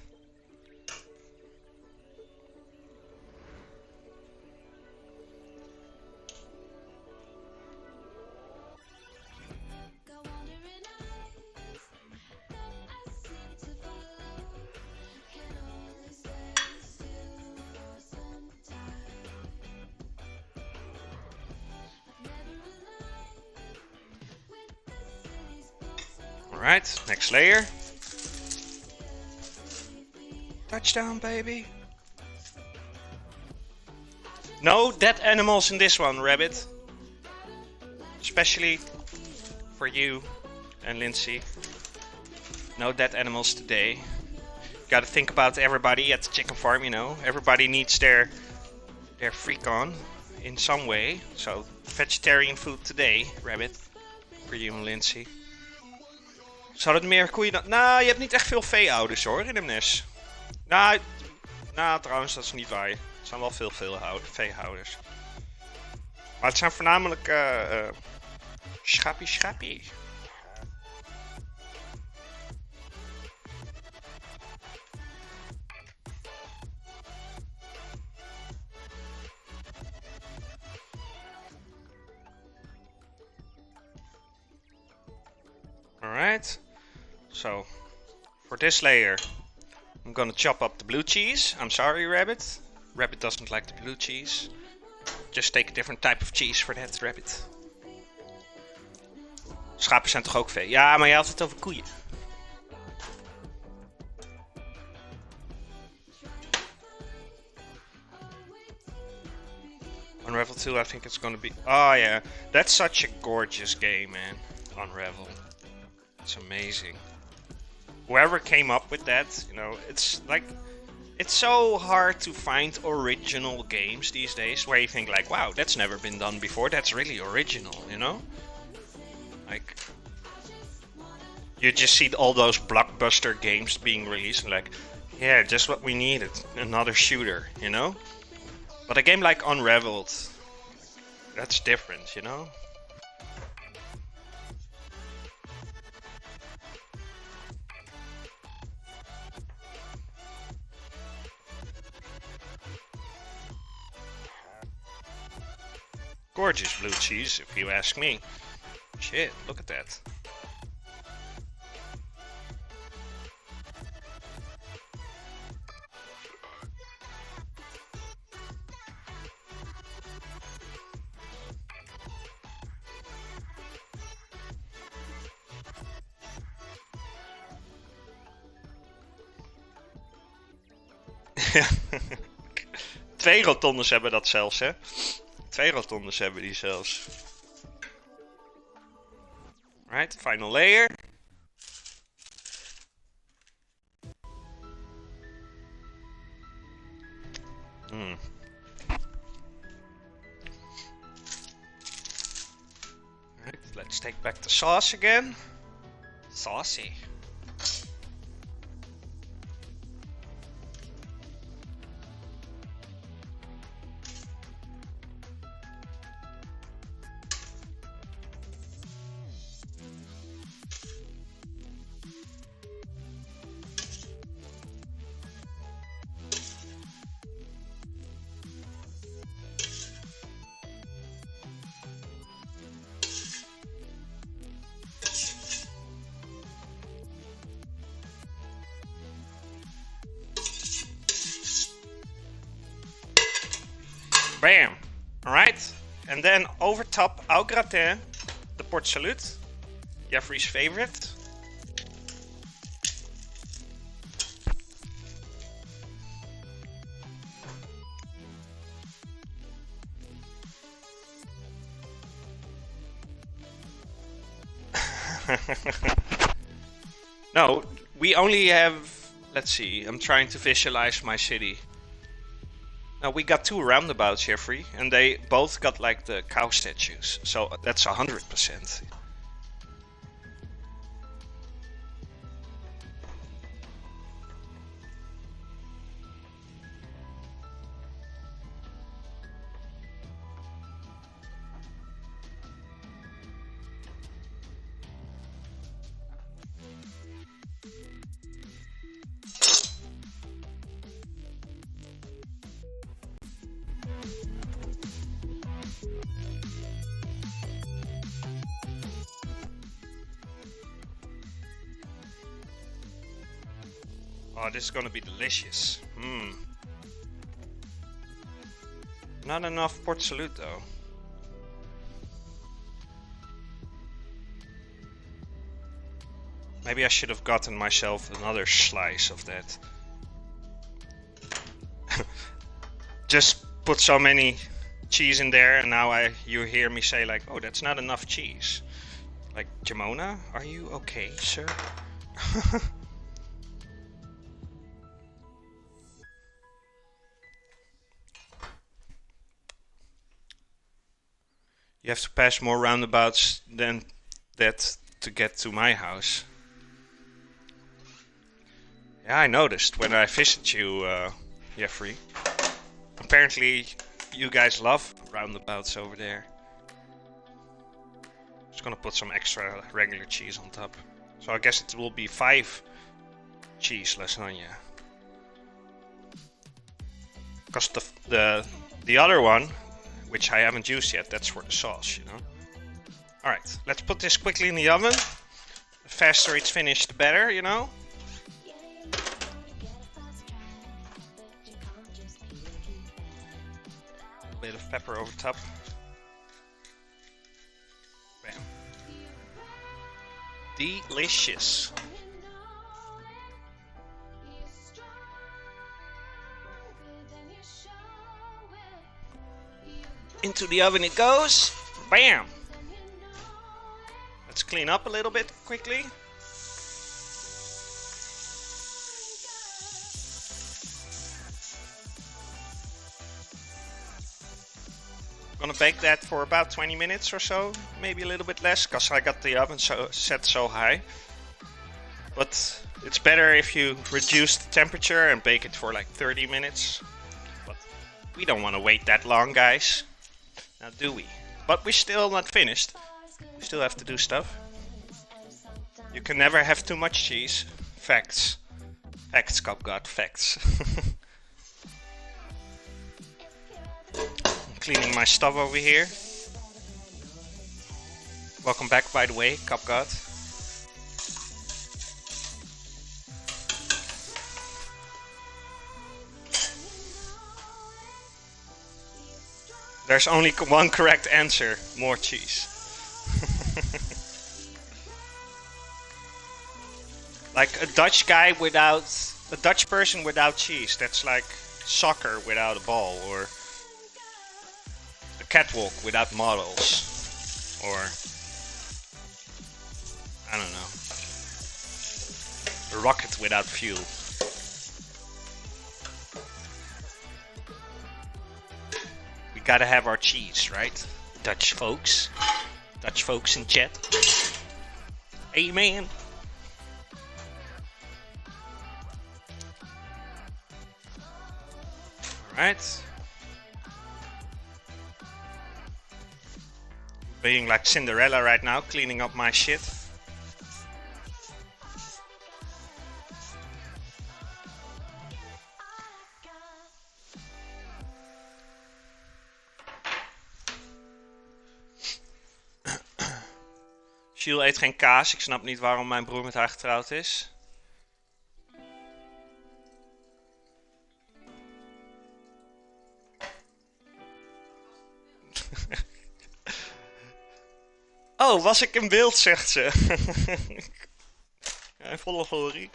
Alright, next layer. Touchdown, baby. No dead animals in this one, Rabbit. Especially for you and Lindsay. No dead animals today. Gotta think about everybody at the chicken farm, you know. Everybody needs their freak on in some way. So, vegetarian food today, Rabbit. Voor you en Lindsay. Zou dat meer koeien dan... Nou, je hebt niet echt veel veehouders hoor, in Emnes. Nou, trouwens, dat is niet waar. Er zijn wel veel veehouders. Maar het zijn voornamelijk... Schappie. Alright. So, for this layer, I'm gonna chop up the blue cheese. I'm sorry, Rabbit. Rabbit doesn't like the blue cheese. Just take a different type of cheese for that, Rabbit. Schapen zijn toch ook vee? Ja, maar je had het over koeien. Unravel 2, I think it's gonna be... Oh yeah, that's such a gorgeous game, man. Unravel. It's amazing. Whoever came up with that, you know, it's like... It's so hard to find original games these days where you think like, wow, that's never been done before. That's really original, you know? Like... You just see all those blockbuster games being released and like, yeah, just what we needed. Another shooter, you know? But a game like Unraveled, that's different, you know? Gorgeous blue cheese, if you ask me. Shit, look at that. Twee rotondes hebben dat zelfs, hè? 2 rotondes hebben die zelfs. Right, final layer. Right, let's take back the sauce again. Saucy. Bam! Alright, and then over top, au gratin, the Port Salut, Jeffrey's favorite. No, we only have, let's see, I'm trying to visualize my city. Now we got 2 roundabouts, Jeffrey, and they both got like the cow statues, so that's 100%. Oh, this is gonna be delicious. Not enough Port Salut though. Maybe I should have gotten myself another slice of that. Just put so many cheese in there, and now you hear me say like, oh, that's not enough cheese. Like, Jamona, are you okay, sir? You have to pass more roundabouts than that to get to my house. Yeah, I noticed when I visited you, Jeffrey. Apparently, you guys love roundabouts over there. Just gonna put some extra regular cheese on top. So I guess it will be 5 cheese lasagna. Because the other one, which I haven't used yet, that's for the sauce, you know. Alright, let's put this quickly in the oven. The faster it's finished, the better, you know. A bit of pepper over top. Bam. Delicious. Into the oven it goes. Bam! Let's clean up a little bit quickly. Gonna bake that for about 20 minutes or so, maybe a little bit less, because I got the oven set so high. But it's better if you reduce the temperature and bake it for like 30 minutes. But we don't want to wait that long, guys. Now do we? But we're still not finished. We still have to do stuff. You can never have too much cheese. Facts. Facts, Cop God, facts. I'm cleaning my stuff over here. Welcome back, by the way, Cop God. There's only one correct answer: more cheese. Like a Dutch person without cheese. That's like soccer without a ball, or a catwalk without models, or I don't know, a rocket without fuel. Gotta have our cheese, right? Dutch folks in chat. Amen. Alright. Being like Cinderella right now, cleaning up my shit. Jules eet geen kaas. Ik snap niet waarom mijn broer met haar getrouwd is. Oh, was ik in beeld, zegt ze. Ja, in volle glorie.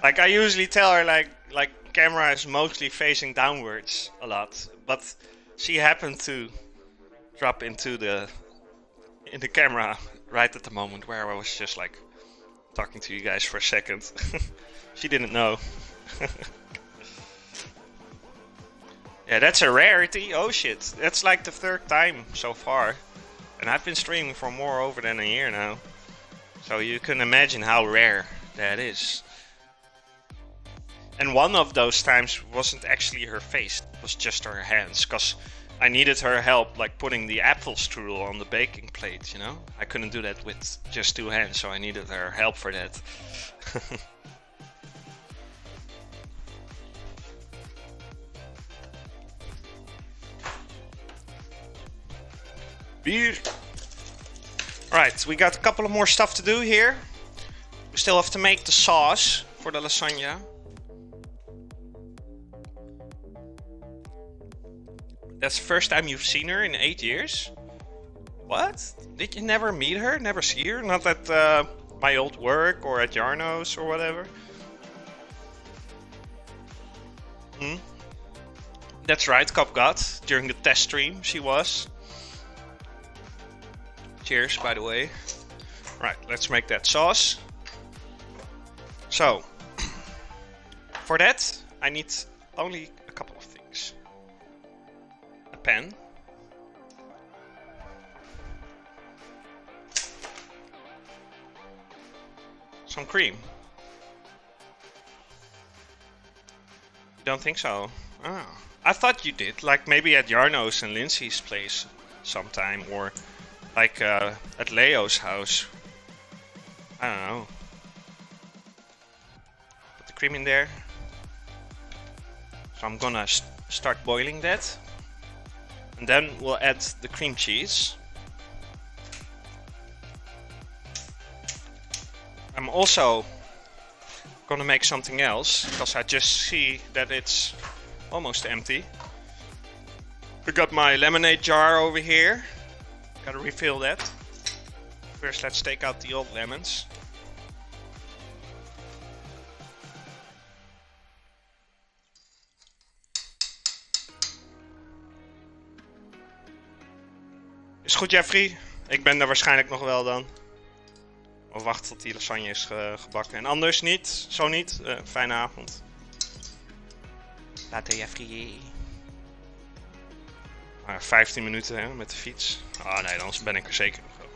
Like I usually tell her like camera is mostly facing downwards a lot, but she happened to drop into the camera right at the moment where I was just like talking to you guys for a second. She didn't know. Yeah, that's a rarity. Oh shit, that's like the 3rd time so far, and I've been streaming for over than a year now, so you can imagine how rare that is. And one of those times wasn't actually her face, it was just her hands, because I needed her help like putting the apple strudel on the baking plate, you know? I couldn't do that with just 2 hands, so I needed her help for that. Beer. Right, we got a couple of more stuff to do here. We still have to make the sauce for the lasagna. That's the first time you've seen her in 8 years? What? Did you never meet her? Never see her? Not at my old work or at Jarno's or whatever? Hmm? That's right, Copgot. During the test stream, she was. Cheers, by the way. Right, let's make that sauce. So, for that, I need only a couple of things. A pan. Some cream. You don't think so? Oh. I thought you did, like maybe at Jarno's and Lindsay's place sometime, or like at Leo's house. I don't know. Put the cream in there. So I'm gonna start boiling that. And then we'll add the cream cheese. I'm also gonna make something else, because I just see that it's almost empty. I got my lemonade jar over here. Gotta refill that. First, let's take out the old lemons. Is goed, Jeffrey? Ik ben er waarschijnlijk nog wel dan. Of wacht tot die lasagne is gebakken. En anders niet, zo niet. Fijne avond. Later, Jeffrey. 15 minuten hè, met de fiets. Ah nee, dan ben ik er zeker nog wel.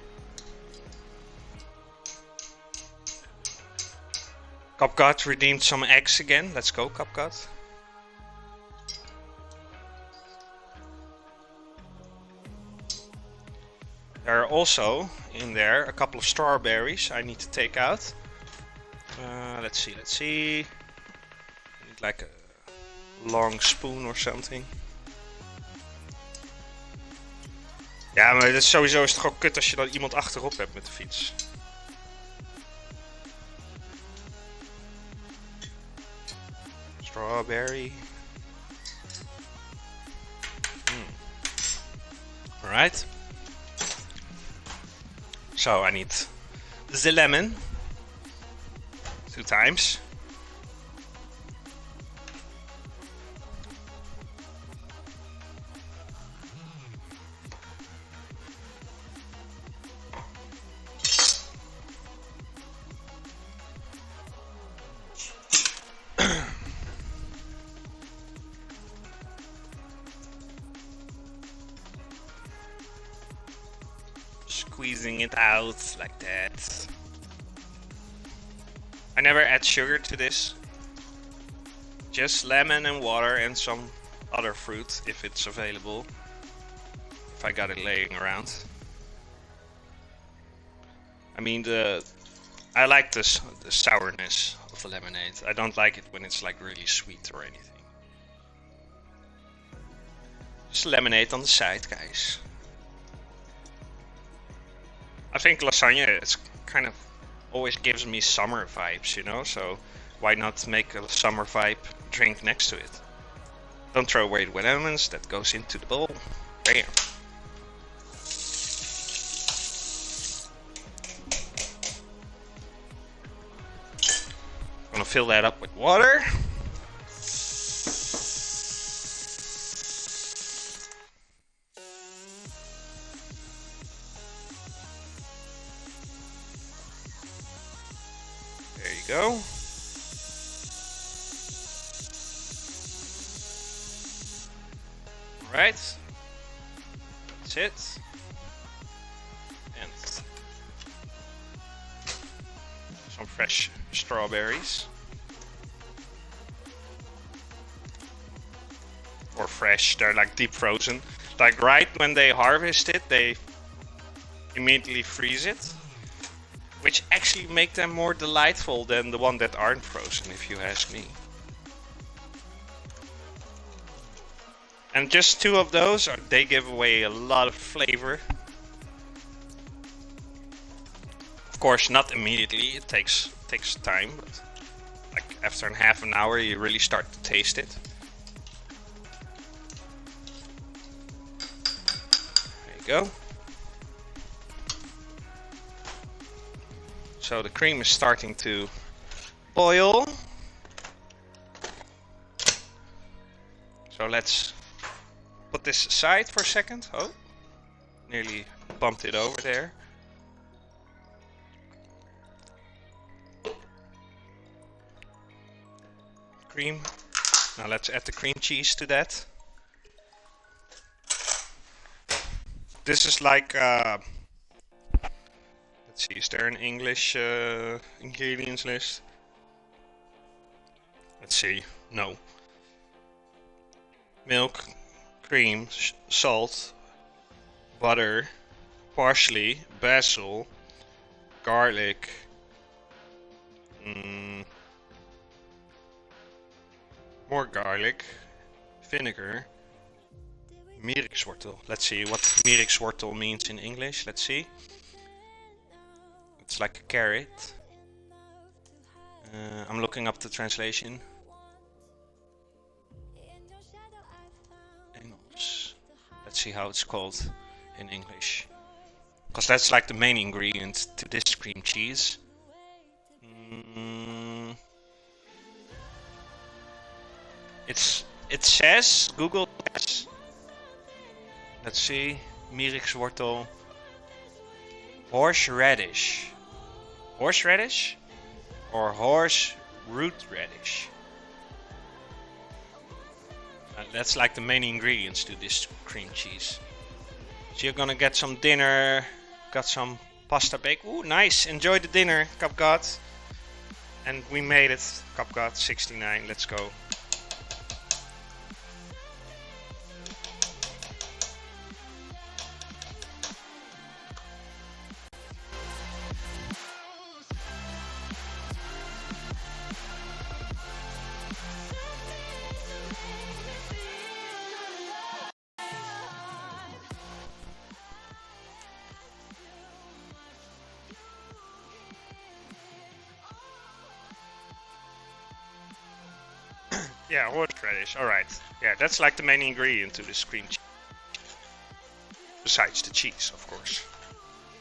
Copcat redeemed some eggs again. Let's go, Copcat. There are also in there a couple of strawberries I need to take out. Let's see. I need like a long spoon or something. Ja, maar dat is sowieso is het gewoon kut als je dan iemand achterop hebt met de fiets. Strawberry. Alright. So I need the lemon 2 times. Squeezing it out like that. never add sugar to this. Just lemon and water and some other fruit if it's available. If I got it laying around. I mean I like the sourness of the lemonade. I don't like it when it's like really sweet or anything. Just lemonade on the side, guys. I think lasagna is kind of always gives me summer vibes, you know, so why not make a summer vibe drink next to it? Don't throw away the lemons, that goes into the bowl. Bam. Gonna fill that up with water. There you go. Alright. That's it. And some fresh strawberries. Or fresh, they're like deep frozen. Like right when they harvest it, they immediately freeze it. Which actually make them more delightful than the one that aren't frozen, if you ask me. And just 2 of those, they give away a lot of flavor. Of course, not immediately, it takes time, but like after half an hour you really start to taste it. There you go. So the cream is starting to boil. So let's put this aside for a second. Oh, nearly bumped it over there. Cream. Now let's add the cream cheese to that. This is like let's see, is there an English ingredients list? Let's see, no. Milk, cream, salt, butter, parsley, basil, garlic, more garlic, vinegar, mierikswortel. Let's see what mierikswortel means in English, let's see. It's like a carrot. I'm looking up the translation. Engels. Let's see how it's called in English. Because that's like the main ingredient to this cream cheese. It says, Google says, let's see, mierikswortel, horseradish. Horseradish or horse root radish. That's like the main ingredients to this cream cheese. So you're gonna get some dinner, got some pasta bake. Ooh, nice! Enjoy the dinner, Kapgat. And we made it, Kapgat 69. Let's go. Yeah, horseradish, alright. Yeah, that's like the main ingredient to this cream cheese. Besides the cheese, of course.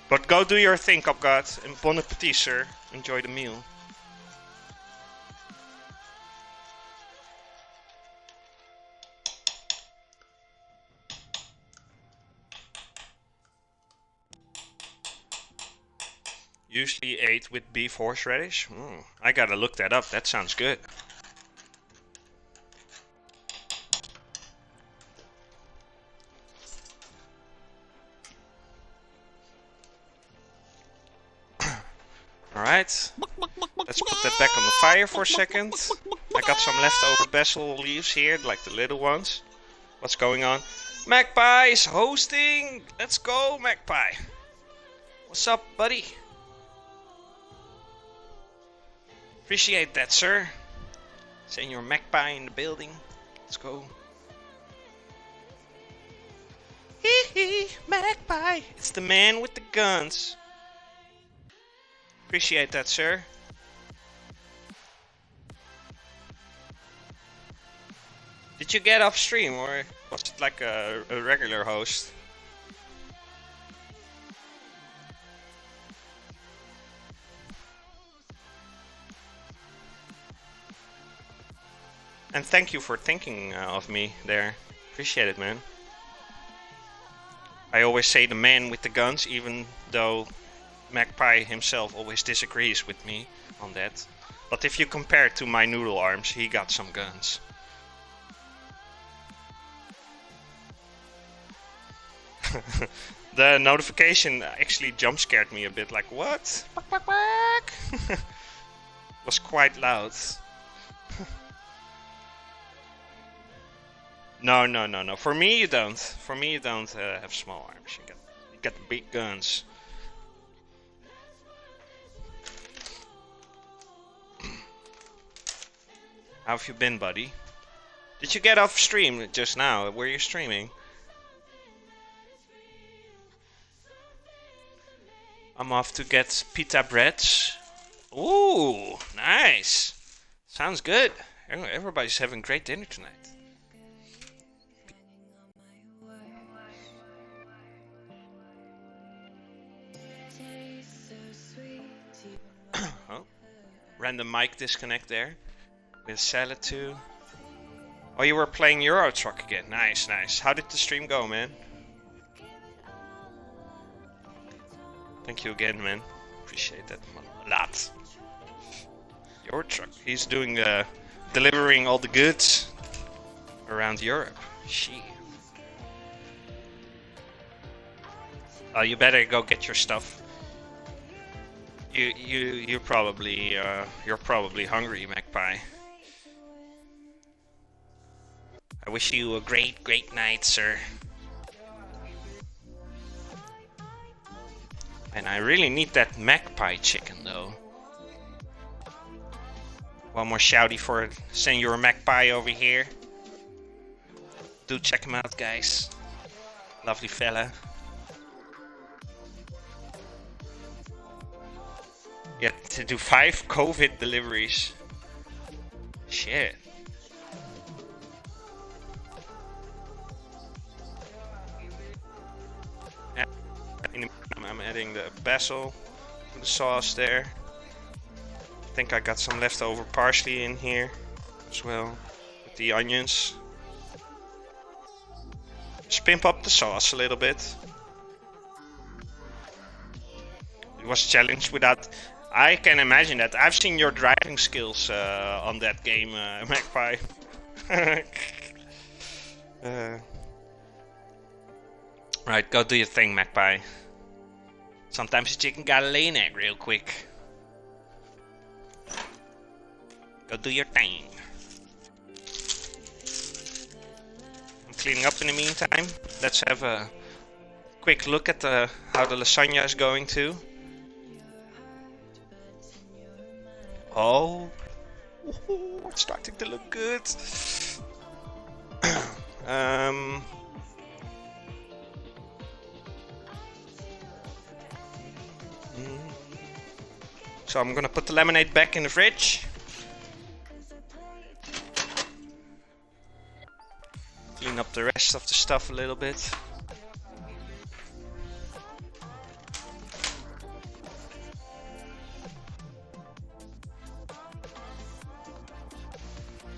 But go do your thing, Kapgat. And bon appetit, sir. Enjoy the meal. Usually ate with beef horseradish. I gotta look that up, that sounds good. Alright, Let's put that back on the fire for a second. I got some leftover basil leaves here, like the little ones. What's going on? Magpie is hosting! Let's go, Magpie! What's up, buddy? Appreciate that, sir. Senior Magpie in the building. Let's go. Hee hee, Magpie! It's the man with the guns. Appreciate that, sir. Did you get off stream or was it like a regular host? And thank you for thinking of me there. Appreciate it, man. I always say the man with the guns, even though Magpie himself always disagrees with me on that. But if you compare it to my noodle arms, he got some guns. The notification actually jump scared me a bit, like what? Was quite loud. No. For me you don't. For me you don't have small arms. You got big guns. How have you been, buddy? Did you get off stream just now? Were you streaming? I'm off to get pita breads. Ooh, nice. Sounds good. Everybody's having great dinner tonight. Oh, random mic disconnect there. With salad too. Oh, you were playing Euro Truck again. Nice, nice. How did the stream go, man? Thank you again, man. Appreciate that a lot. Euro Truck. He's doing delivering all the goods around Europe. Shit. Oh, you better go get your stuff. You're probably hungry, Magpie. I wish you a great night, sir. And I really need that Magpie chicken, though. One more shouty for Senor Magpie over here. Do check him out, guys. Lovely fella. Yeah, to do 5 COVID deliveries. Shit. I'm adding the basil to the sauce there. I think I got some leftover parsley in here as well with the onions. Just pimp up the sauce a little bit. It was challenged without. I can imagine that. I've seen your driving skills on that game, Magpie. Right, go do your thing, Magpie. Sometimes a chicken gotta lay an egg real quick. Go do your thing. I'm cleaning up in the meantime. Let's have a quick look at how the lasagna is going too. Oh, it's starting to look good. So I'm gonna put the lemonade back in the fridge. Clean up the rest of the stuff a little bit.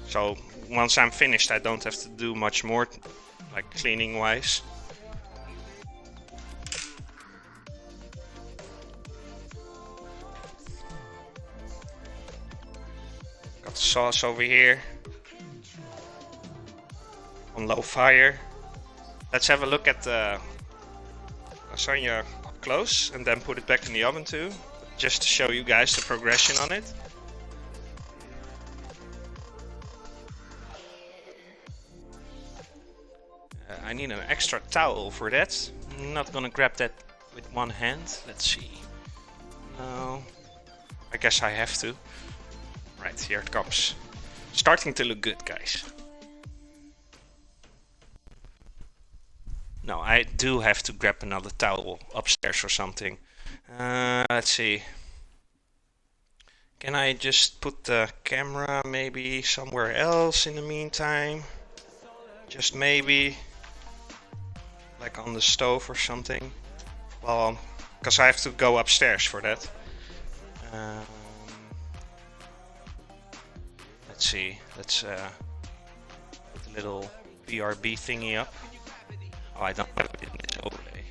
So once I'm finished, I don't have to do much more, like cleaning wise. Got the sauce over here on low fire. Let's have a look at the lasagna up close and then put it back in the oven too, just to show you guys the progression on it. I need an extra towel for that. I'm not gonna grab that with one hand. Let's see. No. I guess I have to. Right, here it comes. Starting to look good, guys. No, I do have to grab another towel upstairs or something. Let's see. Can I just put the camera maybe somewhere else in the meantime? Just maybe. Like on the stove or something. Well, because I have to go upstairs for that. Let's see. Let's put the little BRB thingy up. Oh, I don't have it in this overlay.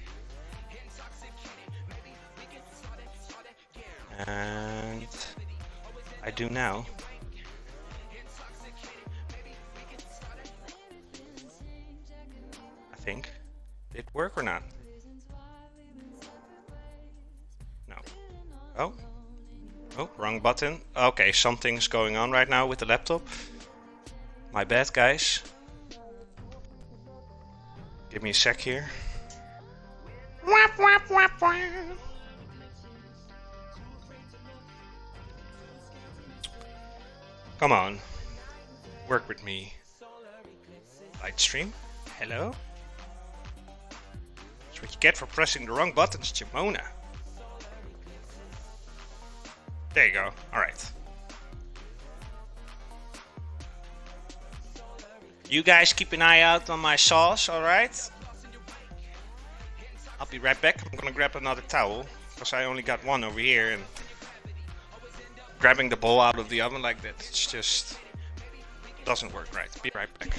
And I do now. I think. Did it work or not? No. Oh. Oh, wrong button. Okay, something's going on right now with the laptop. My bad, guys. Give me a sec here. Wap, wap, wap, wap. Come on. Work with me. Light stream. Hello? That's what you get for pressing the wrong buttons, Chimona. There you go. Alright. You guys keep an eye out on my sauce, alright? I'll be right back. I'm gonna grab another towel, because I only got one over here, and grabbing the bowl out of the oven like that, it's just doesn't work right. Be right back.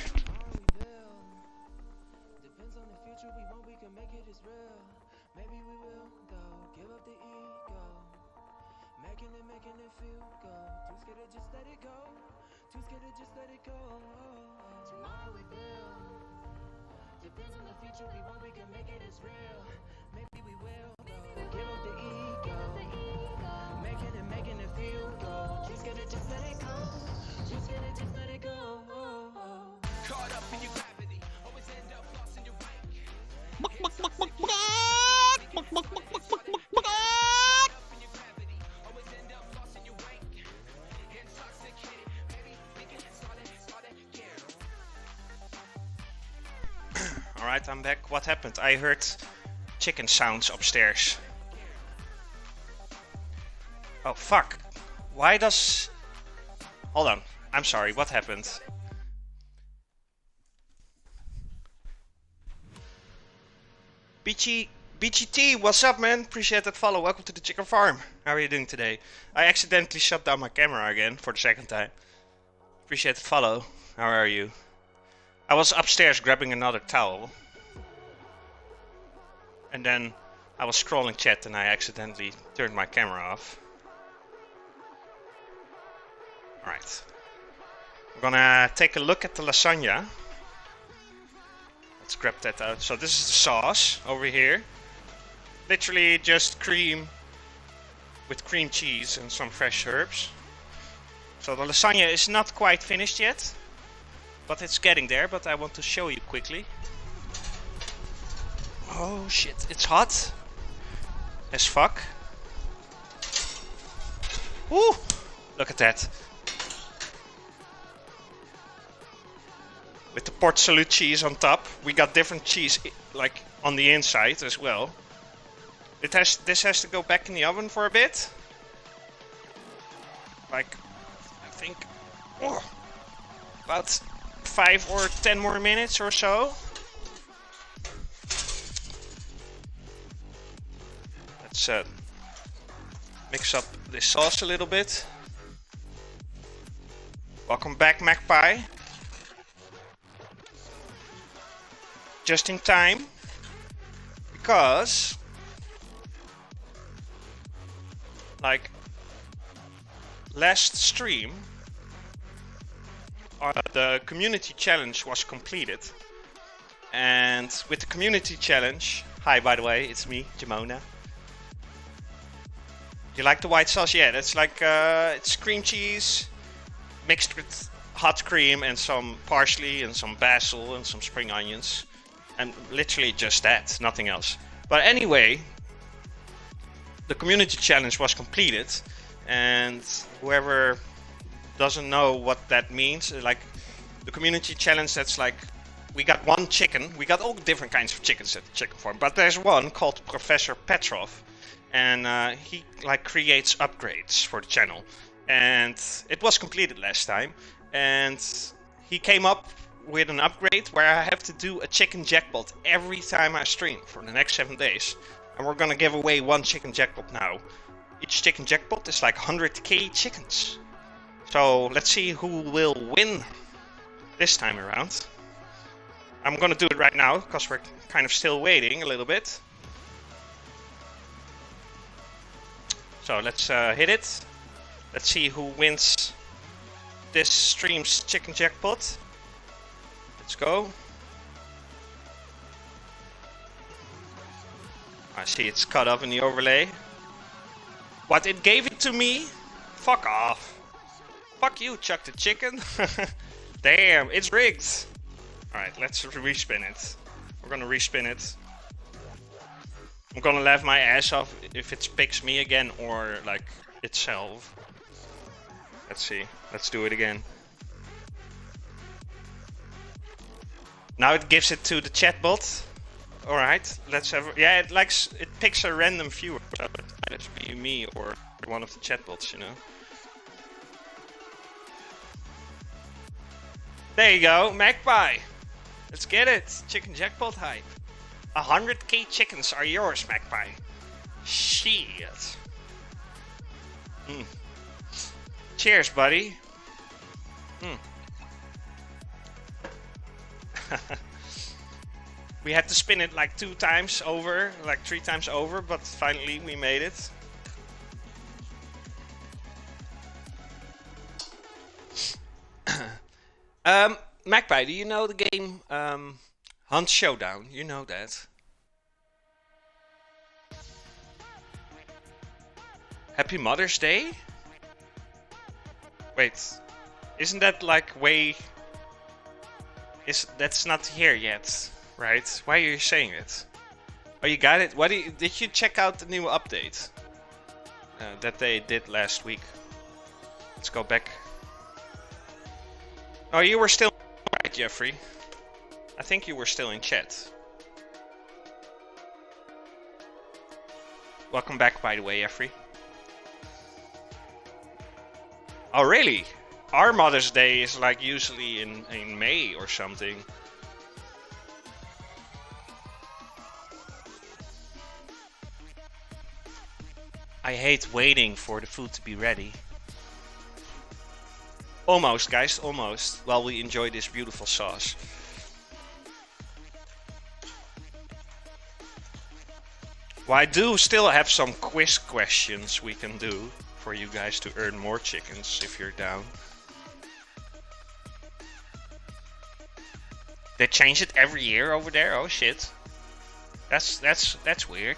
Alright, I'm back. What happened? I heard chicken sounds upstairs. Oh, fuck. Why does... Hold on. I'm sorry. What happened? BGT, what's up, man? Appreciate that follow. Welcome to the chicken farm. How are you doing today? I accidentally shut down my camera again for the second time. Appreciate the follow. How are you? I was upstairs grabbing another towel. And then I was scrolling chat and I accidentally turned my camera off. Alright. We're gonna take a look at the lasagna. Let's grab that out. So this is the sauce over here. Literally just cream with cream cheese and some fresh herbs. So the lasagna is not quite finished yet. But it's getting there, but I want to show you quickly. Oh shit, it's hot as fuck. Woo! Look at that. With the Port Salut cheese on top. We got different cheese like on the inside as well. This has to go back in the oven for a bit. Like, I think about 5 or 10 more minutes or so. Let's mix up this sauce a little bit. Welcome back, Magpie. Just in time, because like last stream the community challenge was completed, and with the community challenge, hi by the way, it's me, Jamona. You like the white sauce? Yeah, that's like it's cream cheese mixed with hot cream and some parsley and some basil and some spring onions. And literally just that, nothing else. But anyway, the community challenge was completed, and whoever doesn't know what that means, like the community challenge, that's like we got one chicken. We got all different kinds of chickens at the chicken farm, but there's one called Professor Petrov, and he like creates upgrades for the channel, and it was completed last time, and he came up with an upgrade where I have to do a chicken jackpot every time I stream for the next 7 days. And we're gonna give away one chicken jackpot now. Each chicken jackpot is like 100k chickens. So let's see who will win this time around. I'm gonna do it right now, because we're kind of still waiting a little bit. So let's hit it. Let's see who wins this stream's chicken jackpot. Let's go. I see it's cut up in the overlay. What, it gave it to me? Fuck off. Fuck you, Chuck the Chicken. Damn, it's rigged. Alright, let's respin it. We're gonna respin it. I'm gonna laugh my ass off if it picks me again or like itself. Let's see. Let's do it again. Now it gives it to the chatbot. Alright, let's have. Yeah, it picks a random viewer. So it might just be me or one of the chatbots, you know. There you go, Magpie. Let's get it. Chicken jackpot hype. 100k chickens are yours, Magpie. Shit. Cheers, buddy. We had to spin it like 2 times over, like 3 times over, but finally we made it. Magpie, do you know the game Hunt Showdown? You know that. Happy Mother's Day? Wait, isn't that like way... That's not here yet, right? Why are you saying it? Oh, you got it? Did you check out the new update that they did last week? Let's go back. Oh, you were still right, Jeffrey. I think you were still in chat. Welcome back, by the way, Jeffrey. Oh, really? Our Mother's Day is like usually in May or something. I hate waiting for the food to be ready. Almost, guys, almost. While we enjoy this beautiful sauce. Well, I do still have some quiz questions we can do for you guys to earn more chickens if you're down. They change it every year over there? Oh shit. That's weird.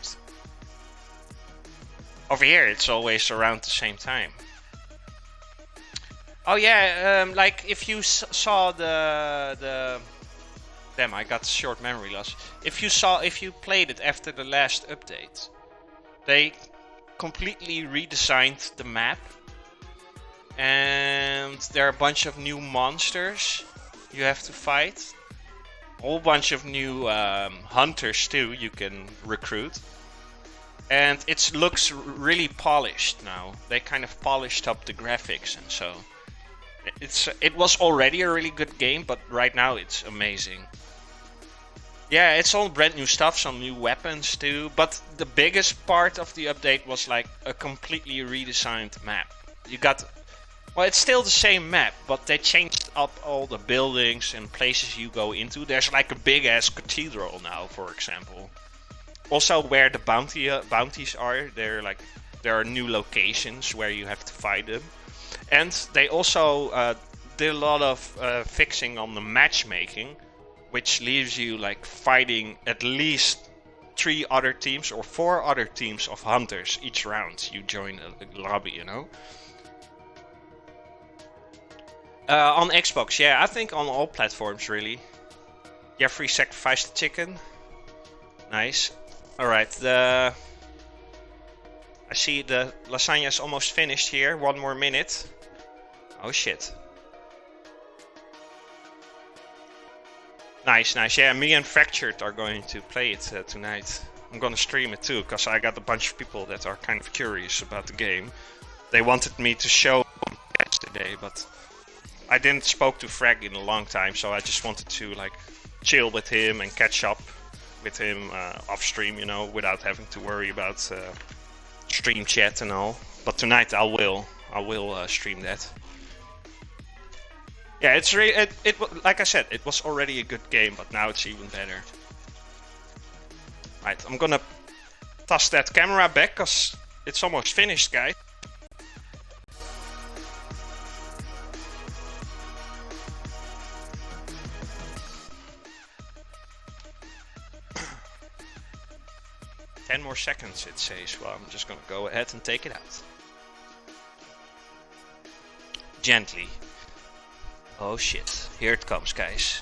Over here it's always around the same time. Oh yeah, like if you saw the damn, I got short memory loss. If you played it after the last update, they completely redesigned the map, and there are a bunch of new monsters you have to fight. A whole bunch of new hunters too you can recruit. And it looks really polished now. They kind of polished up the graphics, and so it was already a really good game, but right now it's amazing. Yeah, it's all brand new stuff, some new weapons too, but the biggest part of the update was like a completely redesigned map. You got, well, it's still the same map, but they changed up all the buildings and places you go into. There's like a big ass cathedral now, for example. Also, where the bounties are, there are new locations where you have to fight them. And they also did a lot of fixing on the matchmaking, which leaves you like fighting at least 3 other teams or 4 other teams of hunters each round you join a lobby, you know. On Xbox, yeah, I think on all platforms really. Jeffrey sacrificed the chicken. Nice. Alright, I see the lasagna is almost finished here. 1 more minute. Oh shit. Nice, nice. Yeah, me and Fractured are going to play it tonight. I'm gonna stream it too, because I got a bunch of people that are kind of curious about the game. They wanted me to show yesterday, but I didn't spoke to Frag in a long time, so I just wanted to like chill with him and catch up with him off stream, you know, without having to worry about stream chat and all. But tonight I will stream that. Yeah, it's like I said, it was already a good game, but now it's even better. Right, I'm gonna toss that camera back, cause it's almost finished, guys. Ten more seconds, it says. Well, I'm just gonna go ahead and take it out. Gently. Oh shit, here it comes, guys.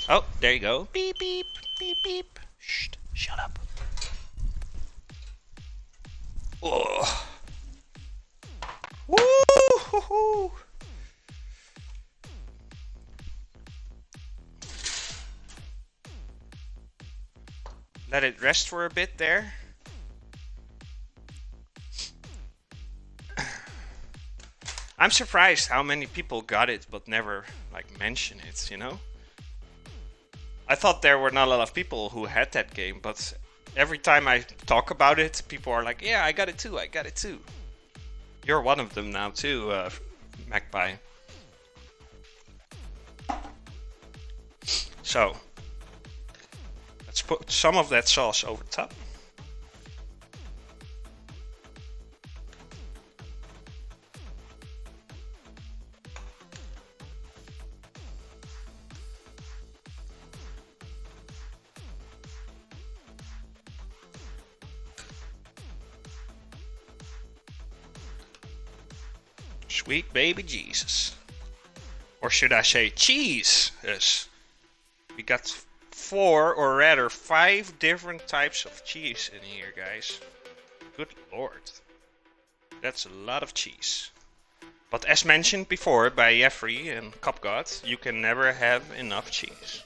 Oh, there you go. Beep, beep, beep, beep. Shh, shut up. Oh. Woo-hoo-hoo. Let it rest for a bit there. I'm surprised how many people got it but never like mention it, you know? I thought there were not a lot of people who had that game, but every time I talk about it, people are like, yeah, I got it too, I got it too. You're one of them now too, Magpie. So, let's put some of that sauce over top. Sweet baby Jesus. Or should I say cheese? Yes. We got 4 or rather 5 different types of cheese in here, guys. Good lord. That's a lot of cheese. But as mentioned before by Jeffrey and Cupgod, you can never have enough cheese.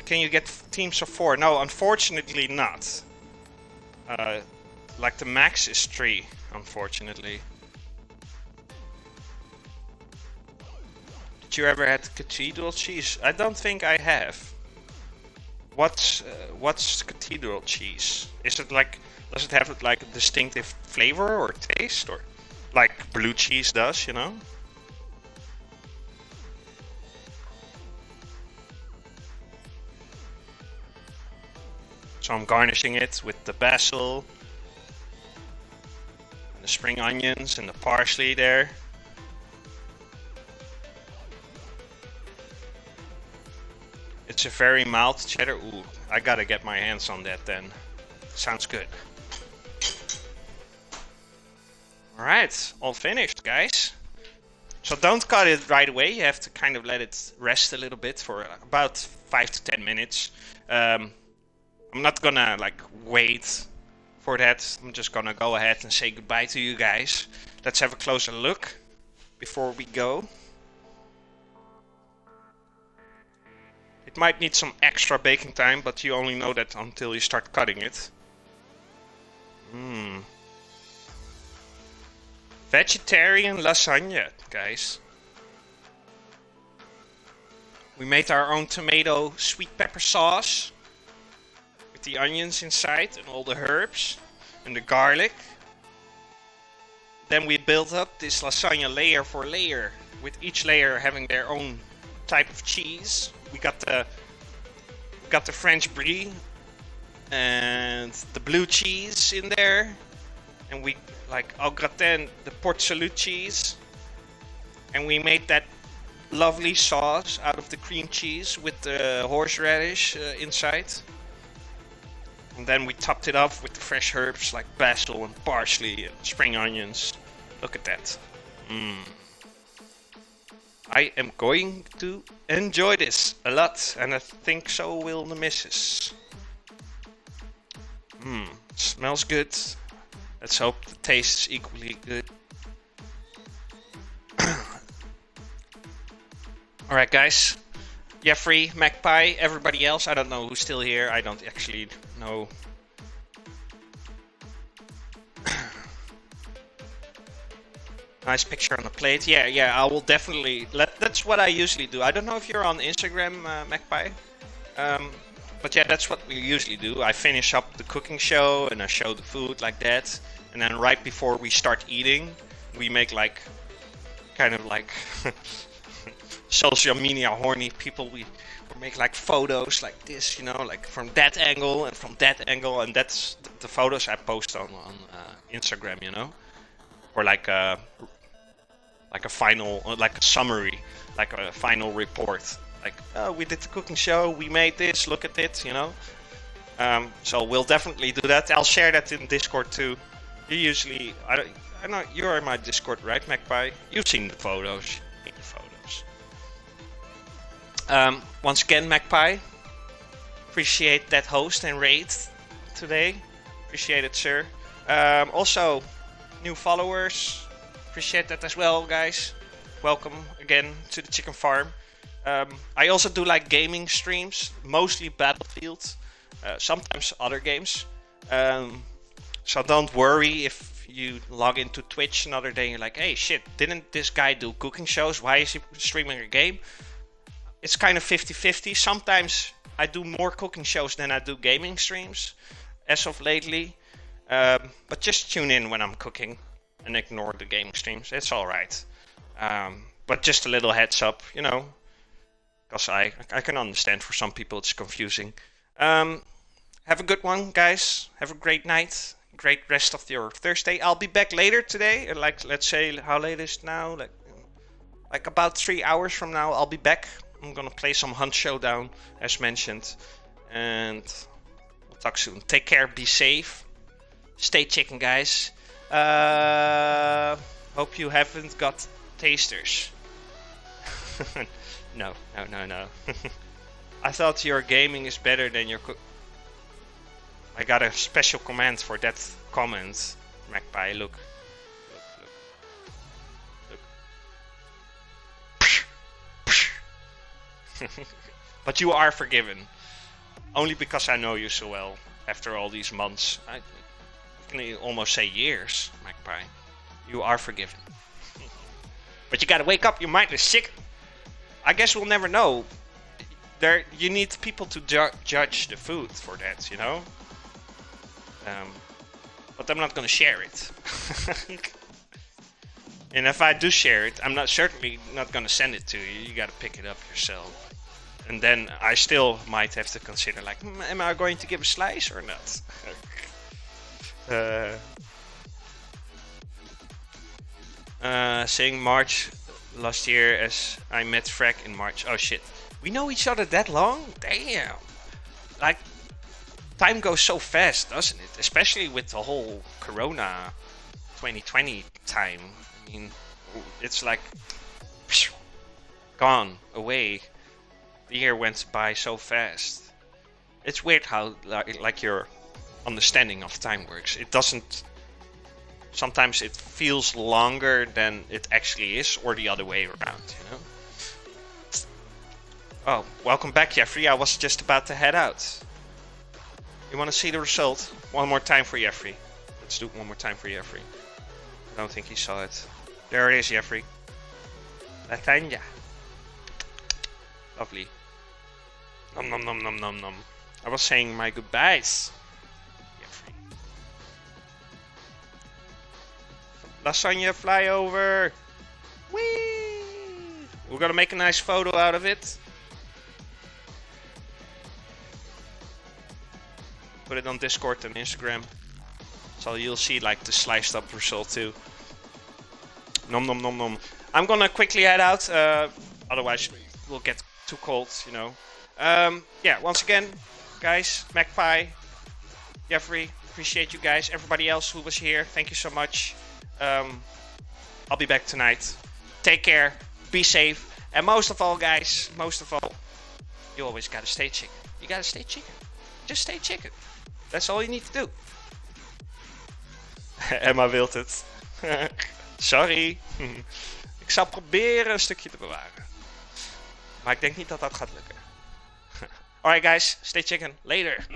Can you get teams of 4? No, unfortunately not. Like the max is 3, unfortunately. Did you ever had cathedral cheese? I don't think I have. What's cathedral cheese? Is it like, does it have like a distinctive flavor or taste, or like blue cheese does, you know? So I'm garnishing it with the basil, and the spring onions, and the parsley there. It's a very mild cheddar. Ooh, I gotta get my hands on that then. Sounds good. Alright, all finished, guys. So don't cut it right away. You have to kind of let it rest a little bit for about 5 to 10 minutes. I'm not gonna like wait for that. I'm just gonna go ahead and say goodbye to you guys. Let's have a closer look before we go. It might need some extra baking time, but you only know that until you start cutting it. Vegetarian lasagna, guys. We made our own tomato sweet pepper sauce. The onions inside and all the herbs and the garlic. Then we built up this lasagna layer for layer, with each layer having their own type of cheese. We got the French Brie and the blue cheese in there, and we like au gratin, the Port Salut cheese, and we made that lovely sauce out of the cream cheese with the horseradish inside. And then we topped it off with the fresh herbs like basil and parsley and spring onions. Look at that. I am going to enjoy this a lot, and I think so will the missus. Smells good. Let's hope the taste is equally good. Alright guys, Jeffrey, Magpie, everybody else, I don't know who's still here, I don't actually know. Nice picture on the plate. Yeah, I will definitely, that's what I usually do. I don't know if you're on Instagram, Magpie. But yeah, that's what we usually do. I finish up the cooking show and I show the food like that. And then right before we start eating, we make like, kind of like social media horny people. We make like photos like this, you know, like from that angle and from that angle. And that's the photos I post on Instagram, you know. Or like a final, like a summary, like a final report. Like, oh, we did the cooking show, we made this, look at it, you know. So we'll definitely do that. I'll share that in Discord too. You usually, I know you're in my Discord, right, Magpie? You've seen the photos. Once again, Magpie, appreciate that host and raid today. Appreciate it, sir. Also, new followers, appreciate that as well, guys. Welcome again to the chicken farm. I also do like gaming streams, mostly Battlefield, sometimes other games. So don't worry if you log into Twitch another day and you're like, hey shit, didn't this guy do cooking shows? Why is he streaming a game? It's kind of 50-50. Sometimes I do more cooking shows than I do gaming streams, as of lately. But just tune in when I'm cooking and ignore the gaming streams. It's alright. But just a little heads up, you know. Because I can understand for some people it's confusing. Have a good one, guys. Have a great night. Great rest of your Thursday. I'll be back later today. Like, let's say, how late is it now? Like about 3 hours from now, I'll be back. I'm gonna play some Hunt Showdown, as mentioned. And we'll talk soon. Take care, be safe. Stay chicken, guys. Hope you haven't got tasters. No. I thought your gaming is better than your cook. I got a special command for that comment, Magpie. Look. But you are forgiven. Only because I know you so well. After all these months. I can almost say years, Magpie. You are forgiven. But you gotta wake up your mindless sick. I guess we'll never know. You need people to judge the food for that, you know? But I'm not gonna share it. And if I do share it, I'm certainly not gonna send it to you. You gotta pick it up yourself. And then I still might have to consider, like, am I going to give a slice or not? Saying March last year as I met Frack in March. Oh shit. We know each other that long? Damn. Like, time goes so fast, doesn't it? Especially with the whole Corona 2020 time. I mean, it's like gone away. The year went by so fast. It's weird how like your understanding of time works. It doesn't. Sometimes it feels longer than it actually is, or the other way around, you know? Oh, welcome back, Jeffrey. I was just about to head out. You want to see the result? One more time for Jeffrey. Let's do it one more time for Jeffrey. I don't think he saw it. There it is, Jeffrey. Lasagne. Lovely. Nom nom nom nom nom nom. I was saying my goodbyes. Jeffrey. Lasagne flyover. Whee! We're gonna make a nice photo out of it. Put it on Discord and Instagram. So you'll see like the sliced up result too. Nom nom nom nom. I'm gonna quickly head out. Otherwise we'll get too cold, you know. Yeah, once again, guys, Magpie, Jeffrey, appreciate you guys. Everybody else who was here, thank you so much. I'll be back tonight. Take care, be safe, and most of all, guys, you always gotta stay chicken. You gotta stay chicken. Just stay chicken. That's all you need to do. Emma wilt het. Sorry. Ik zal proberen een stukje te bewaren. Maar ik denk niet dat dat gaat lukken. Alright guys, stay chicken. Later.